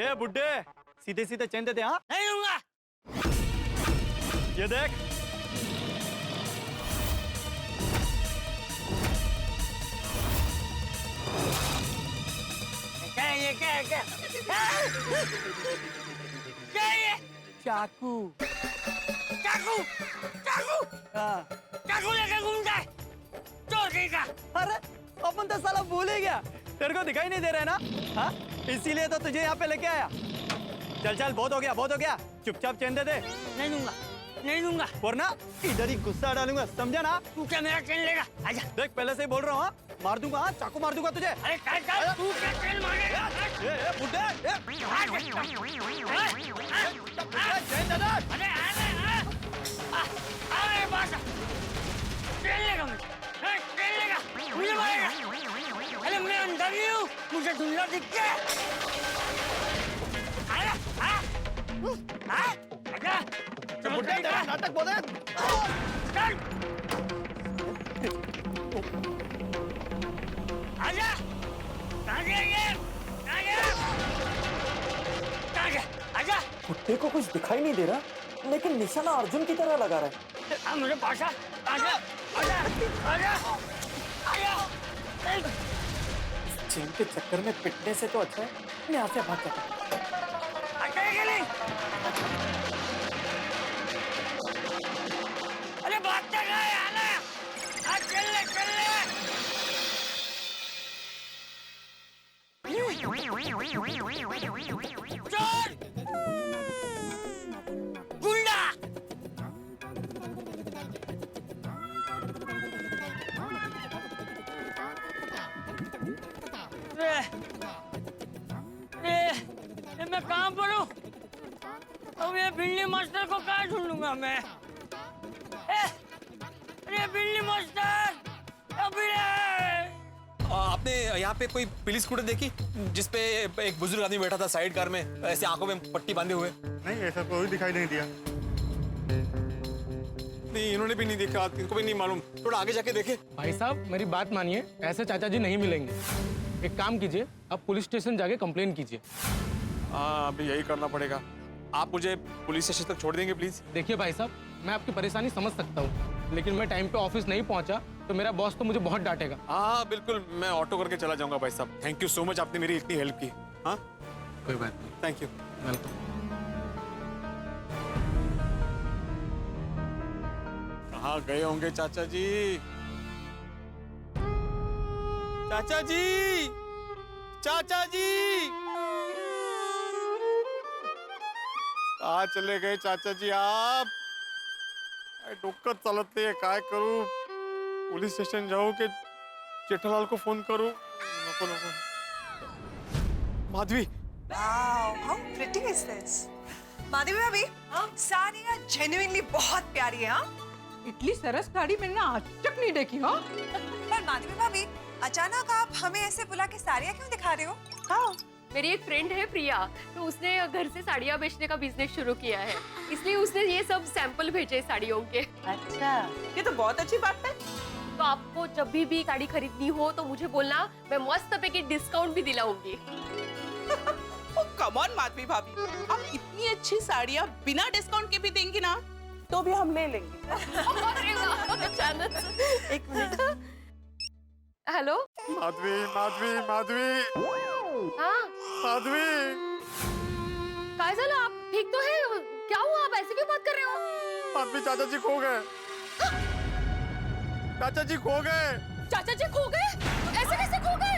ए बुड्ढे, सीधे सीधे चेन दे दे। हाँ, नहीं दूंगा। ये देख। क्या है ये? क्या है? क्या क्या है ये? चाकू। चाकू, चाकू, हाँ। चाकू लेके घूमता है चोर कहीं का। अरे अपन तो साला भूल ही गया। तेरे को दिखाई नहीं दे रहा है ना? हाँ, इसीलिए तो तुझे यहाँ पे लेके आया। चल चल, बहुत हो गया, बहुत हो गया। चुपचाप चेन दे दे। नहीं दूंगा, नहीं दूंगा। वरना इधर ही गुस्सा डालूंगा, समझा ना? तू क्या मेरा चेन लेगा? आजा। देख, पहले से ही बोल रहा हूँ, हाँ? मार दूंगा, हाँ? चाकू मार दूंगा तुझे। अरे चल, तू क्या चेन मांगेगा? ए बुड्ढे, चेन दे दे। अरे आ मेरे पास। चेन लेगा मुझे, चेन लेगा, मुझे मारेगा। अरे मैं अंदर ही हूँ, मुझे धुंधला दिखता है। बुड्ढे, तेरा नाटक बहुत है। चल। आजा। कहाँ गया ये? कहाँ गया? कहाँ गया? आजा। कुत्ते को कुछ दिखाई नहीं दे रहा, लेकिन निशाना अर्जुन की तरह लगा रहा है। मुझे पासा। आजा, आजा, आजा, आजा। चेन के चक्कर में पिटने से तो अच्छा है मैं यहाँ से भाग जाता हूँ। हटेगा नहीं। अरे भागता कहाँ है? आना। आज चल ले, चल ले। चोर! गुंडा! मैं कहाँ पर हूँ? अब ये बिल्ली मास्टर को कहाँ ढूंढूंगा मैं? अरे बिल्ली मास्टर, अभी आपने यहाँ पे कोई पुलिस स्कूटर देखी जिसपे एक बुजुर्ग आदमी बैठा था साइड कार में, ऐसे आंखों में पट्टी बांधे हुए? नहीं, ऐसा कोई दिखाई नहीं दिया। नहीं, इन्होंने भी नहीं देखा, इनको भी नहीं मालूम। थोड़ा आगे जाके देखे। भाई साहब मेरी बात मानिए, ऐसे चाचा जी नहीं मिलेंगे। एक काम कीजिए, आप पुलिस स्टेशन जाके कंप्लेन कीजिए। हाँ, अभी यही करना पड़ेगा। आप मुझे पुलिस स्टेशन तक छोड़ देंगे प्लीज? देखिए भाई साहब, मैं आपकी परेशानी समझ सकता हूँ, लेकिन मैं टाइम पे ऑफिस नहीं पहुँचा तो मेरा बॉस तो मुझे बहुत डांटेगा। हाँ बिल्कुल, मैं ऑटो करके चला जाऊंगा भाई साहब। थैंक यू सो मच, आपने मेरी इतनी हेल्प की। हाँ, कोई बात नहीं। Thank you. वेलकम। कहाँ गए होंगे चाचा जी? चाचा जी, चाचा जी, कहाँ चले गए चाचा जी आप? डोकं चालत नाही, काय करू? पुलिस स्टेशन जाऊ के जेठालाल को फोन करू? नको नको। Madhavi, Wow, how pretty is this? Madhavi भाभी, साड़ी ना genuinely बहुत प्यारी है, हाँ? इतनी सरस साड़ी मैंने आज तक नहीं देखी, हाँ? पर माधवी भाभी, अचानक आप हमें ऐसे बुला के साड़ियाँ क्यों दिखा रहे हो? हाँ। मेरी एक फ्रेंड है प्रिया, तो उसने घर से साड़ियाँ बेचने का बिजनेस शुरू किया है, इसलिए उसने ये सब सैंपल भेजे साड़ियों के। अच्छा, ये तो बहुत अच्छी बात है। तो आपको जब भी साड़ी खरीदनी हो तो मुझे बोलना, मैं मस्त पैकेट डिस्काउंट भी दिलाऊंगी। कम ऑन माधवी भाभी, आप इतनी अच्छी साड़ियाँ बिना डिस्काउंट के भी देंगी ना, तो भी हम ले लेंगे। एक मिनट। हेलो माधवी, माधवी, माधवी, हाँ माधवी, काय झालं? आप ठीक तो है? क्या हुआ? आप ऐसे क्यों बात कर रहे हो? माधवी, चाचा जी खो गए। चाचा जी खो गए। चाचा जी खो गए? ऐसे कैसे खो गए?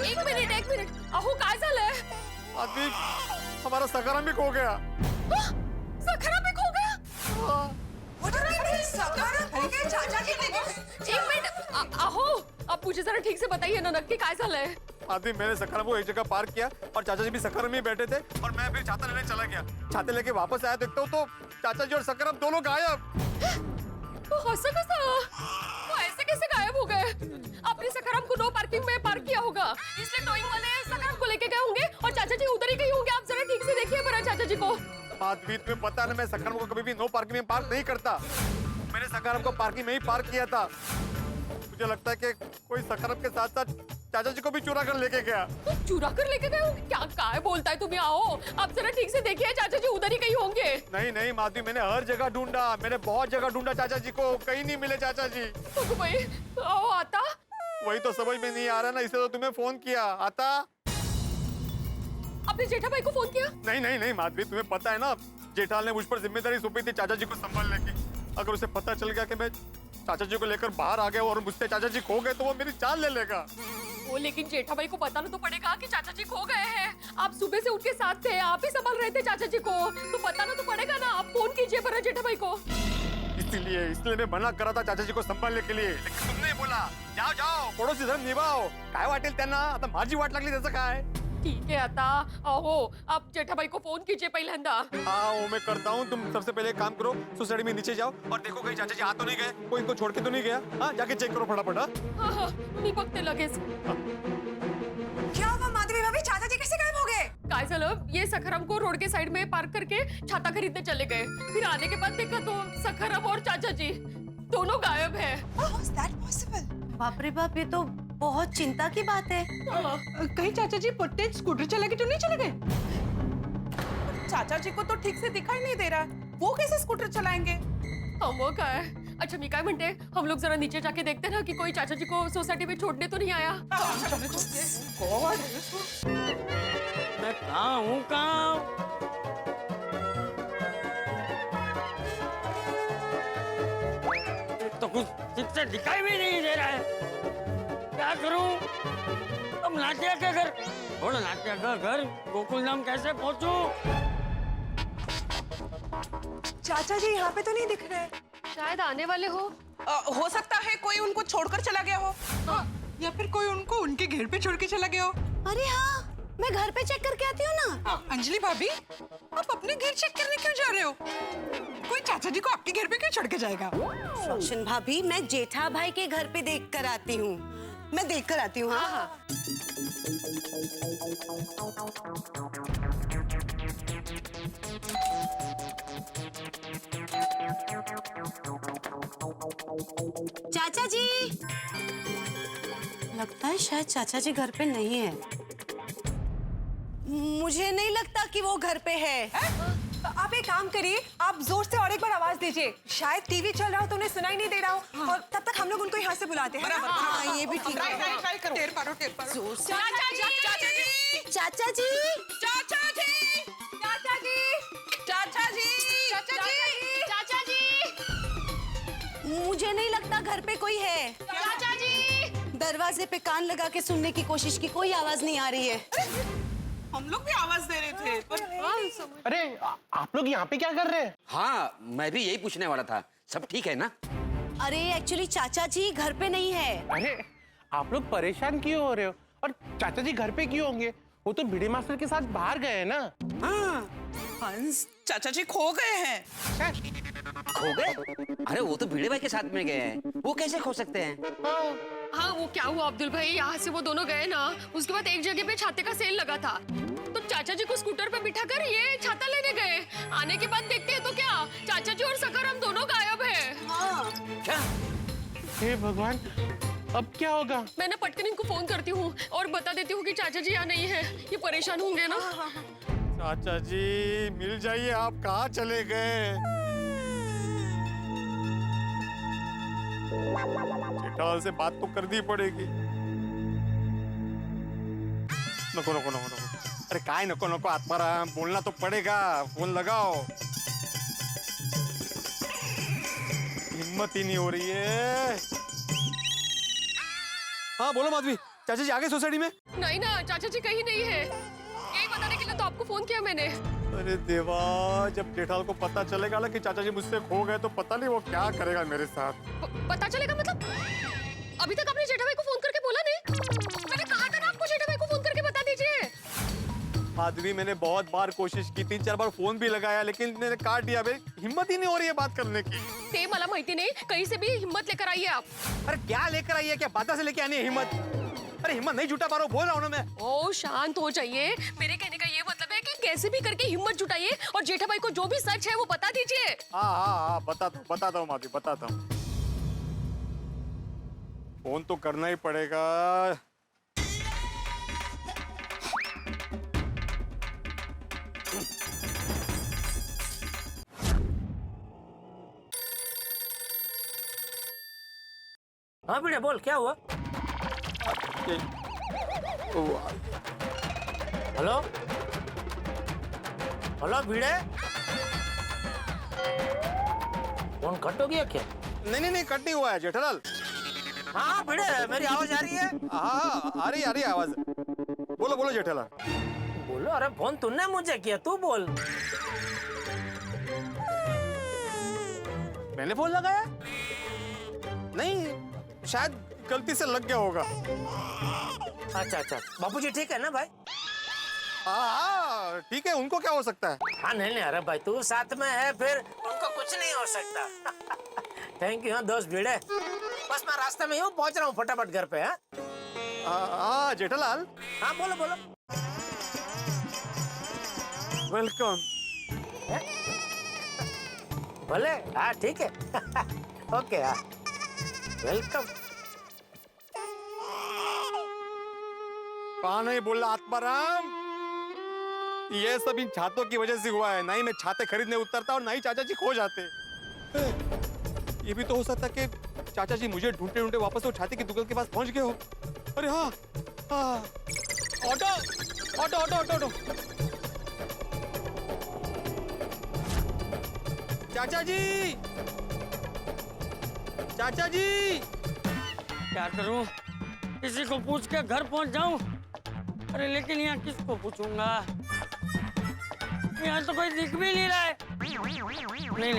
एक मिनिट, अहो काय झालंय? माधवी, हमारा सखाराम भी खो गया। सखाराम भी खो गया? सखाराम खो गया? चाचा जी देखो। एक मिनट, मुझे जरा ठीक से बताइए ना नक्की काय झालंय? आदमी मैंने सखाराम को एक जगह पार्क किया और चाचा जी भी सखाराम में ही बैठे थे और मैं फिर छाता लेने चला गया। छाते लेके वापस आया देखता हूँ तो चाचा जी और सखाराम दोनों गायब। ऐसा कैसा? वो ऐसे कैसे गायब हो गए? आपने सखाराम को नो पार्किंग में पार्क किया होगा, इसलिए टोइंग वाले सखाराम को लेके गए होंगे और चाचा जी उधर ही गए होंगे। आप जरा ठीक से देखिए मेरा चाचा जी को। आदमी तुम्हें पता है ना, मैं सखाराम को कभी भी नो पार्किंग में पार्क नहीं करता। मैंने सखाराम को पार्किंग में ही पार्क किया था। मुझे लगता है कि कोई सखाराम के साथ साथ चाचा जी को भी चुरा कर लेके गया। तो चुरा कर लेके गए होंगे? क्या काय बोलता है तुम्हें? आओ आप जरा ठीक से देखिए, चाचा जी उधर ही कहीं होंगे। नहीं नहीं माधवी, मैंने हर जगह ढूंढा, मैंने बहुत जगह ढूंढा चाचा जी को, कहीं नहीं मिले चाचा जी। तो भाई आओ आता। वही तो समझ में नहीं आ रहा ना, इसलिए तो तुम्हें फोन किया। आता आपने जेठा भाई को फोन किया? नहीं नहीं नहीं माधवी, तुम्हें पता है ना जेठाल ने मुझ पर जिम्मेदारी सौंपी थी चाचा जी को संभालने की। अगर उसे पता चल गया कि मैं चाचा जी को लेकर बाहर आ गया और मुझसे चाचा जी खो गए तो वो मेरी जान ले लेगा। वो लेकिन जेठा भाई को बताना तो पड़ेगा कि चाचा जी खो गए हैं। आप सुबह से उठ के साथ थे, आप ही संभाल रहे थे चाचा जी को, तो बताना तो पड़ेगा ना। आप फोन कीजिए पर जेठा भाई को। इसलिए मैं मना करा था चाचा जी को संभालने के लिए, लेकिन तुमने बोला जाओ जाओ पड़ोसी धर्म निभाओ। काय वाटेल त्यांना, आता माझी वाट लागली त्याचं काय? ठीक है आता आओ, आप जेठा भाई को फोन कीजिए पहिल्यांदा। हाँ वो मैं करता हूँ। तुम सबसे पहले एक काम करो, सोसाइटी में नीचे जाओ और देखो कहीं चाचा जी आ तो नहीं गए, कोई इनको छोड़ के तो नहीं गया। हाँ जाके चेक करो फटाफट। हाँ हाँ मी बघते लगेच। क्या हुआ माधवी भाभी, चाचा जी कैसे गायब हो गए? काय झालं, ये सखाराम को रोड के साइड में पार्क करके छाता खरीदने चले गए। फिर आने के बाद देखा तो सखाराम और चाचा जी दोनों गायब है। How is that possible? बाप रे बाप, ये तो बहुत चिंता की बात है। कहीं चाचा जी पुट्टे स्कूटर चला के तो नहीं चले गए? चाचा जी को तो ठीक से दिखाई नहीं दे रहा है, वो कैसे स्कूटर चलाएंगे? वो क्या है? अच्छा मी काय म्हणते, हम लोग जरा नीचे जाके देखते ना कि कोई चाचा जी को सोसाइटी में छोड़ने तो नहीं आया। मैं कहाँ हूँ कहाँ? तो कुछ ठीक से दिखाई भी नहीं दे रहा है, क्या करूं? अब नाटिया के घर, थोड़ा नाटिया का घर गोकुल धाम कैसे पहुंचूं? चाचा जी यहाँ पे तो नहीं दिख रहे। शायद आने वाले हो सकता है कोई उनको छोड़कर चला गया हो, या फिर कोई उनको उनके घर पे छोड़ के चला गया हो। अरे हाँ, मैं घर पे चेक करके आती हूँ ना। अंजलि भाभी, आप अपने घर चेक करने क्यों जा रहे हो? कोई चाचा जी को आपके घर पे क्यों छोड़ के जाएगा? रोशन भाभी, मैं जेठा भाई के घर पे देख कर आती हूँ। मैं देख कर आती हूँ। हाँ हाँ। चाचा जी, लगता है शायद चाचा जी घर पे नहीं है। मुझे नहीं लगता कि वो घर पे है। आप एक काम करिए, आप जोर से और एक बार आवाज दीजिए। शायद टीवी चल रहा हो तो उन्हें सुनाई नहीं दे रहा हो। और तब तक हम लोग उनको यहाँ से बुलाते हैं। हाँ, ये भी ठीक है। ट्राई करो। टेर पारो। जोर से। चाचा जी, चाचा जी, चाचा जी, चाचा जी, चाचा जी, चाचा जी, चाचा जी, चाचा जी। मुझे नहीं लगता घर पे कोई है। चाचा जी, दरवाजे पे कान लगा के सुनने की कोशिश की, कोई आवाज नहीं आ रही है। हम लोग भी आवाज दे रहे थे पर... अरे आप लोग यहाँ पे क्या कर रहे हैं? हाँ मैं भी यही पूछने वाला था, सब ठीक है ना? अरे एक्चुअली चाचा जी घर पे नहीं है। अरे आप लोग परेशान क्यों हो रहे हो? और चाचा जी घर पे क्यों होंगे? वो तो भिड़े मास्टर के साथ बाहर गए हैं ना। हाँ, हंस, चाचा जी खो गए हैं। खो गए? अरे वो तो भिड़े भाई के साथ में गए हैं, वो कैसे खो सकते हैं? हाँ वो क्या हुआ अब्दुल भाई, यहाँ से वो दोनों गए ना, उसके बाद एक जगह पे छाते का सेल लगा था, तो चाचा जी को स्कूटर पे बिठाकर ये छाता लेने गए। आने के बाद देखते हैं तो क्या, चाचा जी और सखाराम दोनों गायब है। क्या? हे भगवान, अब क्या होगा? मैं ना पटकन इनको फोन करती हूँ और बता देती हूँ कि चाचा जी यहाँ नहीं है, ये परेशान होंगे ना। चाचा जी मिल जाइए, आप कहाँ चले गए? जेठालाल से बात तो करनी पड़ेगी। नको नको नको नको, अरे काय नको नको आत्माराम, बोलना तो पड़ेगा, फोन लगाओ। हिम्मत ही नहीं हो रही है। हाँ बोलो माधवी, चाचा जी आ गए सोसाइटी में? नहीं ना, चाचा जी कहीं नहीं है, यही बताने के लिए तो आपको फोन किया मैंने। अरे देवा, जब जेठालाल को पता चलेगा ना कि चाचा जी मुझसे खो गए तो पता नहीं वो क्या करेगा मेरे साथ। पता चलेगा मतलब? अभी तक आपने जेठा भाई को फोन करके बोला नहीं? मैंने कहा था ना आपको जेठा भाई को फोन करके बता दीजिए। माधवी, मैंने बहुत बार कोशिश की, 3-4 बार फोन भी लगाया, लेकिन मैंने काट दिया। मेरी हिम्मत ही नहीं हो रही है बात करने की। ते मला माहिती नहीं, कहीं से भी हिम्मत लेकर आइए आप। अरे क्या लेकर आई है? क्या बाधा से लेके आनी है हिम्मत? अरे हिम्मत नहीं जुटा पा रहा हूँ, बोल रहा हूँ ना मैं। ओ शांत हो जाइए। मेरे कहने का ये मतलब है कि कैसे भी करके हिम्मत जुटाइए और जेठा भाई को जो भी सच है वो बता दीजिए। हाँ, बताता हूँ माधवी, बताता हूँ। फोन तो करना ही पड़ेगा। हाँ भिड़े बोल, क्या हुआ? हेलो हेलो भिड़े, फोन कट हो गया क्या? नहीं, कट नहीं हुआ है जेठालाल। हाँ भिड़े, मेरी आवाज आ रही है? हाँ, आ रही है आवाज। बोलो जेठालाल। बोलो। अरे फोन तूने मुझे किया, तू बोल। मैंने फोन लगाया? नहीं, शायद गलती से लग गया होगा। अच्छा, बापूजी ठीक है ना भाई? हाँ, ठीक है। उनको क्या हो सकता है? हाँ नहीं, अरे भाई तू साथ में है, फिर उनको कुछ नहीं हो सकता। थैंक यू दोस्त भिड़े। बस मैं रास्ते में हूँ, पहुँच रहा हूँ फटाफट घर पे। हाँ जेठालाल। हाँ बोलो। वेलकम। बोले हाँ ठीक है। ओके हाँ, वेलकम। कहा नहीं बोला आत्माराम, ये सब इन छातों की वजह से हुआ है। ना ही मैं छाते खरीदने उतरता और ना ही चाचा जी खो जाते। ये भी तो हो सकता कि चाचा जी मुझे ढूंढते ढूंढते वापस वो छाते की दुकान के पास पहुंच गए हो। अरे हाँ, ऑटो। चाचा जी, क्या करूं? किसी को पूछ के घर पहुंच जाऊं? अरे लेकिन यहाँ किसको पूछूंगा? यहाँ तो कोई दिख भी नहीं रहा है। नहीं,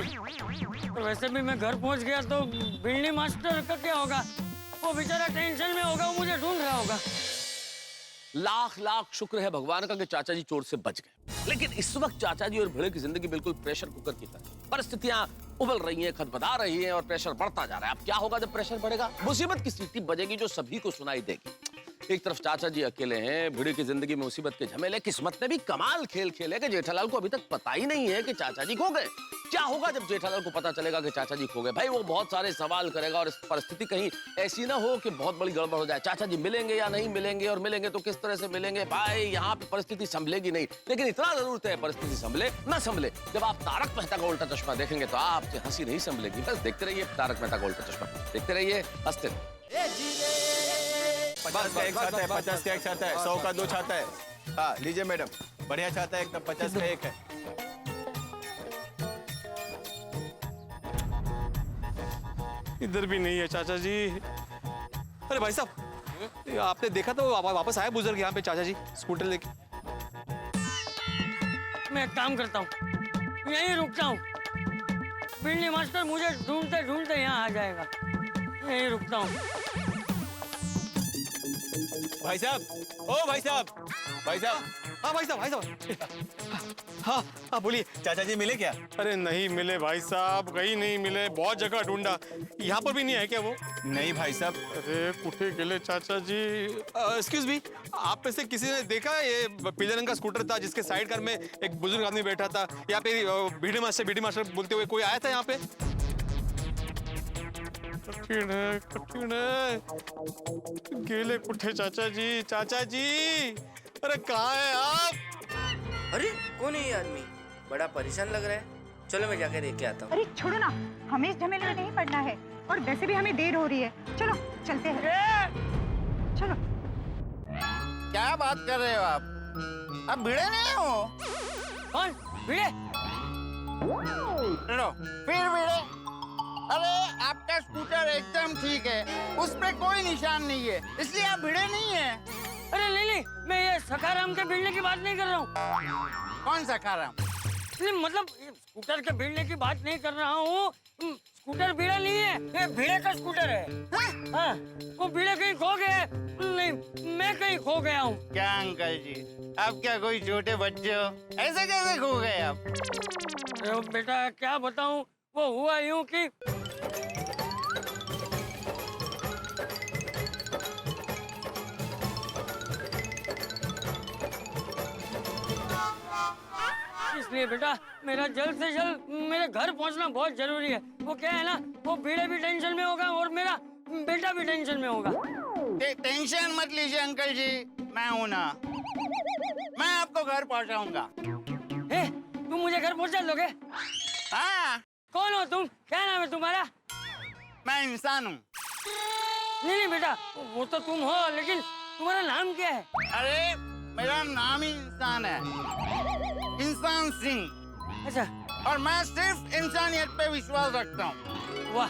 तो वैसे भी मैं घर पहुंच गया तो बिल्ली मास्टर का क्या होगा? वो बेचारा टेंशन में होगा, वो मुझे ढूंढ रहा होगा। लाख शुक्र है भगवान का कि चाचा जी चोर से बच गए। लेकिन इस वक्त चाचा जी और भिड़े की जिंदगी बिल्कुल प्रेशर कुकर की तरह। परिस्थितियां उबल रही हैं, खदबदा रही हैं और प्रेशर बढ़ता जा रहा है। अब क्या होगा जब प्रेशर बढ़ेगा? मुसीबत की सीटी बजेगी जो सभी को सुनाई देगी। एक तरफ चाचा जी अकेले हैं, भिड़े की जिंदगी में मुसीबत के झमेले। किस्मत ने भी कमाल खेल खेले कि जेठालाल को अभी तक पता ही नहीं है कि चाचा जी खो गए। क्या होगा जब जेठालाल को पता चलेगा कि चाचा जी खो गए? भाई वो बहुत सारे सवाल करेगा और इस परिस्थिति कहीं ऐसी ना हो कि बहुत बड़ी गड़बड़ हो जाए। चाचा जी मिलेंगे या नहीं मिलेंगे, और मिलेंगे तो किस तरह से मिलेंगे? भाई यहाँ पे परिस्थिति संभलेगी नहीं। लेकिन इतना जरूर है, परिस्थिति संभले ना संभले, जब आप तारक मेहता का उल्टा चश्मा देखेंगे तो आपसे हंसी नहीं संभलेगी। बस देखते रहिए तारक मेहता का उल्टा चश्मा, देखते रहिए, हंसते रहिए। 50 का एक छाता है, 50 का एक छाता है, 100 का 2 छाता है। हाँ लीजिए मैडम, बढ़िया छाता है एकदम, 50 का एक है। इधर भी नहीं है चाचा जी। अरे भाई साहब, आपने देखा तो वापस आए बुजुर्ग यहाँ पे चाचा जी स्कूटर लेके। मैं एक काम करता हूँ, यहीं रुकता हूँ। बिल्ली मास्टर मुझे ढूंढते ढूंढते यहाँ आ जाएगा। यहीं रुकता हूँ। भाई साहब, ओ भाई साहब, भाई साहब। हाँ भाई साहब, हाँ बोलिए। चाचा जी मिले क्या? अरे नहीं मिले भाई साहब, कहीं नहीं मिले। बहुत जगह ढूंढा, यहाँ पर भी नहीं है क्या वो? नहीं भाई साहब। अरे कुठे गेले चाचा जी? एक्सक्यूज मी, आप में से किसी ने देखा ये पीले रंग का स्कूटर था जिसके साइड कार में एक बुजुर्ग आदमी बैठा था? यहाँ पे बीडी मास्टर बोलते हुए कोई आया था यहाँ पे? कठिन है। गेले कुठे चाचा जी? चाचा जी, अरे कहाँ है आप? अरे कौन है ये आदमी? बड़ा परेशान लग रहा है। चलो मैं जाके देख के आता हूँ। अरे छोड़ो ना, हमें इस झमेले में नहीं पड़ना है, और वैसे भी हमें देर हो रही है। चलो चलते हैं। चलो। क्या बात कर रहे हो आप? अब भिड़े नहीं हो? कौन भिड़े? लो फिर भिड़े। अरे आपका स्कूटर एकदम ठीक है, उस पे कोई निशान नहीं है, इसलिए आप भिड़े नहीं है। अरे नहीं, मैं ये सखाराम के भिड़ने की बात नहीं कर रहा हूँ। कौन सखाराम? नहीं मतलब स्कूटर के भिड़ने की बात नहीं कर रहा हूँ। स्कूटर भिड़ा नहीं है, ये भिड़े का स्कूटर है। हाँ, वो भिड़े कहीं खो गए। नहीं, मैं कहीं खो गया हूँ। क्या अंकल जी, आप क्या कोई छोटे बच्चे हो? ऐसे कैसे खो गए आप? अरे बेटा क्या बताऊँ, वो हुआ यूं कि इसलिए बेटा मेरा जल्द से जल्द मेरे घर पहुंचना बहुत जरूरी है। वो क्या है ना, वो भीड़े भी टेंशन में होगा और मेरा बेटा भी टेंशन में होगा। टेंशन मत लीजिए अंकल जी, मैं हूं ना, मैं आपको घर पहुंचाऊंगा। तुम मुझे घर पहुंचा दोगे? हाँ। कौन हो तुम? क्या नाम है तुम्हारा? मैं इंसान हूँ। नहीं बेटा, वो तो तुम हो, लेकिन तुम्हारा नाम क्या है? अरे मेरा नाम ही इंसान है, इंसान सिंह। अच्छा। और मैं सिर्फ इंसानियत पे विश्वास रखता हूँ। वाह।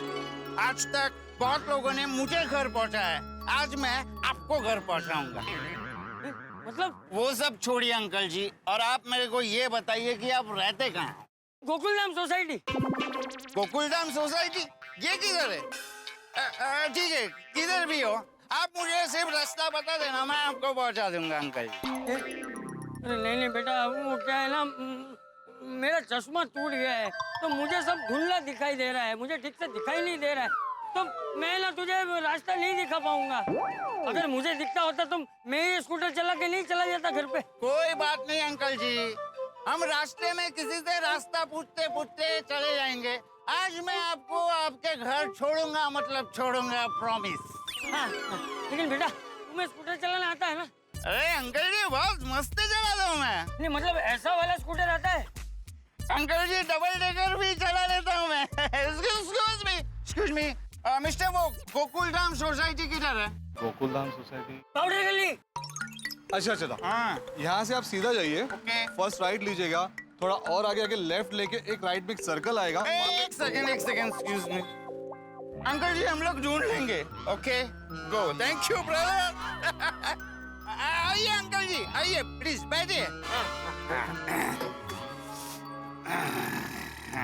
आज तक बहुत लोगों ने मुझे घर पहुँचाया है, आज मैं आपको घर पहुँचाऊंगा। मतलब? वो सब छोड़िए अंकल जी, और आप मेरे को ये बताइए कि आप रहते कहाँ हैं? गोकुलधाम सोसाइटी। गोकुलधाम सोसाइटी? ये किधर है? ठीक है, किधर भी हो आप मुझे सिर्फ रास्ता बता देना, मैं आपको पहुंचा दूंगा अंकल जी। अरे नहीं बेटा, वो क्या है ना, मेरा चश्मा टूट गया है तो मुझे सब धुंधला दिखाई दे रहा है, मुझे ठीक से दिखाई नहीं दे रहा है, तो मैं ना तुझे रास्ता नहीं दिखा पाऊंगा। अगर मुझे दिखता होता तो मैं ये स्कूटर चला के नहीं चला जाता घर पे। कोई बात नहीं अंकल जी, हम रास्ते में किसी से रास्ता पूछते पूछते चले जाएंगे। आज मैं आपको आपके घर छोड़ूंगा, मतलब छोड़ूंगा, प्रॉमिस। हाँ, लेकिन बेटा तुम्हें स्कूटर चलाना आता है ना? अरे अंकल जी बहुत मस्त चलाता हूँ मैं। नहीं मतलब ऐसा वाला स्कूटर आता है? अंकल जी डबल डेकर भी चला लेता हूँ मैं। एक्सक्यूज मी मिस्टर, वो गोकुलधाम सोसाइटी किधर है? गोकुलधाम सोसाइटी पाउडर गली। अच्छा चलो, हाँ यहाँ से आप सीधा जाइए, फर्स्ट राइट लीजिएगा, थोड़ा और आगे आगे लेफ्ट लेके एक राइट में एक सर्कल आएगा। एक सेकंड एक्सक्यूज मी अंकल जी, हम लोग ढूंढ लेंगे। Okay go, thank you brother. आइए अंकल जी, आइए प्लीज बैठिए।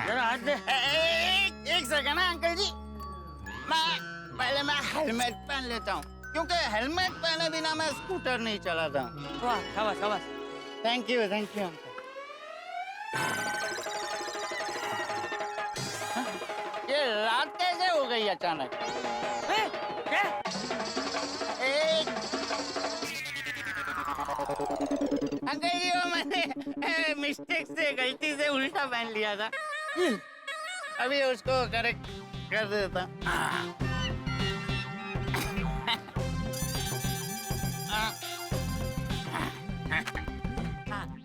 जरा हाथ दे। एक सेकंड है अंकल जी, मैं हेलमेट पहन लेता हूँ, क्योंकि हेलमेट पहने बिना मैं स्कूटर नहीं चलाता हूँ। वाह, शाबाश शाबाश। Thank you uncle. ये रात कैसे हो गई अचानक? क्या? अंकल जी वो मैंने मिस्टेक से गलती से उल्टा पहन लिया था, अभी उसको करेक्ट कर देता।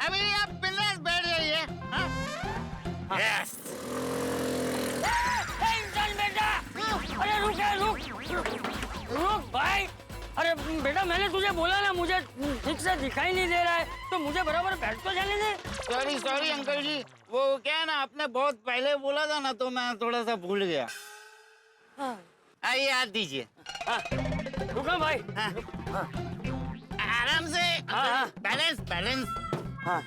अभी आप बिंदास बैठ जाइए। यस। इंसान बेटा, अरे रुक भाई। अरे बेटा मैंने तुझे बोला ना, मुझे ठीक से दिखाई नहीं दे रहा है, तो मुझे बराबर बैठ तो जाने दे। सॉरी अंकल जी, वो क्या है ना, आपने बहुत पहले बोला था ना, तो मैं थोड़ा सा भूल गया। आइए हाथ दीजिए। रुको भाई। आराम से। बैलेंस। हाँ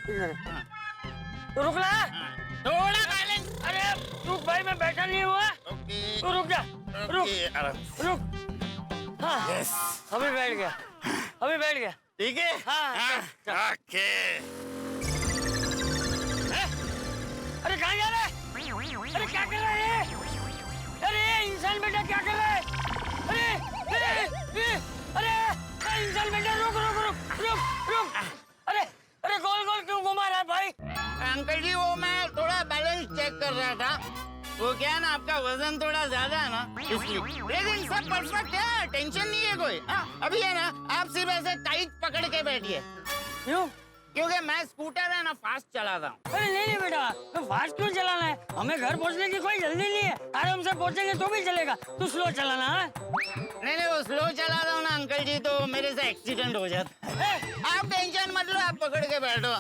तो रुक ला, थोड़ा बैलेंस। अरे रुक भाई, मैं बैठा नहीं हुआ। तो रुक जा, रुक। हाँ, अभी बैठ गया। ठीक है। हाँ, ओके। अरे कहाँ जा रहा है? अरे क्या कर रहा है? अरे इंसान बेटा क्या कर रहा है? अरे इंसान बेटा रुक। अरे गोल क्यों घुमा रहा है भाई? अंकल जी वो मैं थोड़ा बैलेंस चेक कर रहा था, वो क्या है ना, आपका वजन थोड़ा ज्यादा है ना, इसलिए। लेकिन सब परफेक्ट है, टेंशन नहीं है कोई। अभी है ना, आप सिर्फ ऐसे टाइट पकड़ के बैठिए। क्यों? क्योंकि मैं स्कूटर है ना फास्ट चलाता हूँ। अरे नहीं बेटा, तो फास्ट क्यों चलाना है? हमें घर पहुँचने की कोई जल्दी नहीं है, आराम से पहुँचेंगे तो भी चलेगा। तू स्लो चलाना है। नहीं वो स्लो चलाता हूँ ना अंकल जी, तो मेरे से एक्सीडेंट हो जाता है। आप टेंशन मत लो, आप पकड़ के बैठो।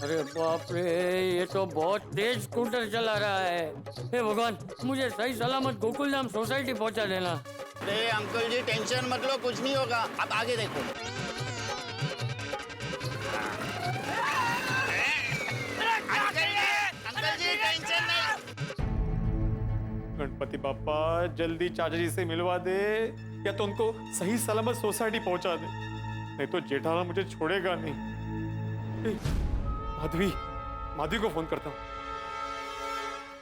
अरे अरे बाप रे, ये तो बहुत तेज स्कूटर चला रहा है। हे भगवान, मुझे सही सलामत गोकुलधाम सोसाइटी पहुंचा देना। अरे अंकल जी टेंशन मत लो, कुछ नहीं होगा, आप आगे देखो। अंकल जी टेंशन नहीं। गणपति बापा जल्दी चाचा जी से मिलवा दे, या तो उनको सही सलामत सोसाइटी पहुंचा दे, नहीं तो जेठालाल मुझे छोड़ेगा नहीं। माधवी को फोन करता हूँ।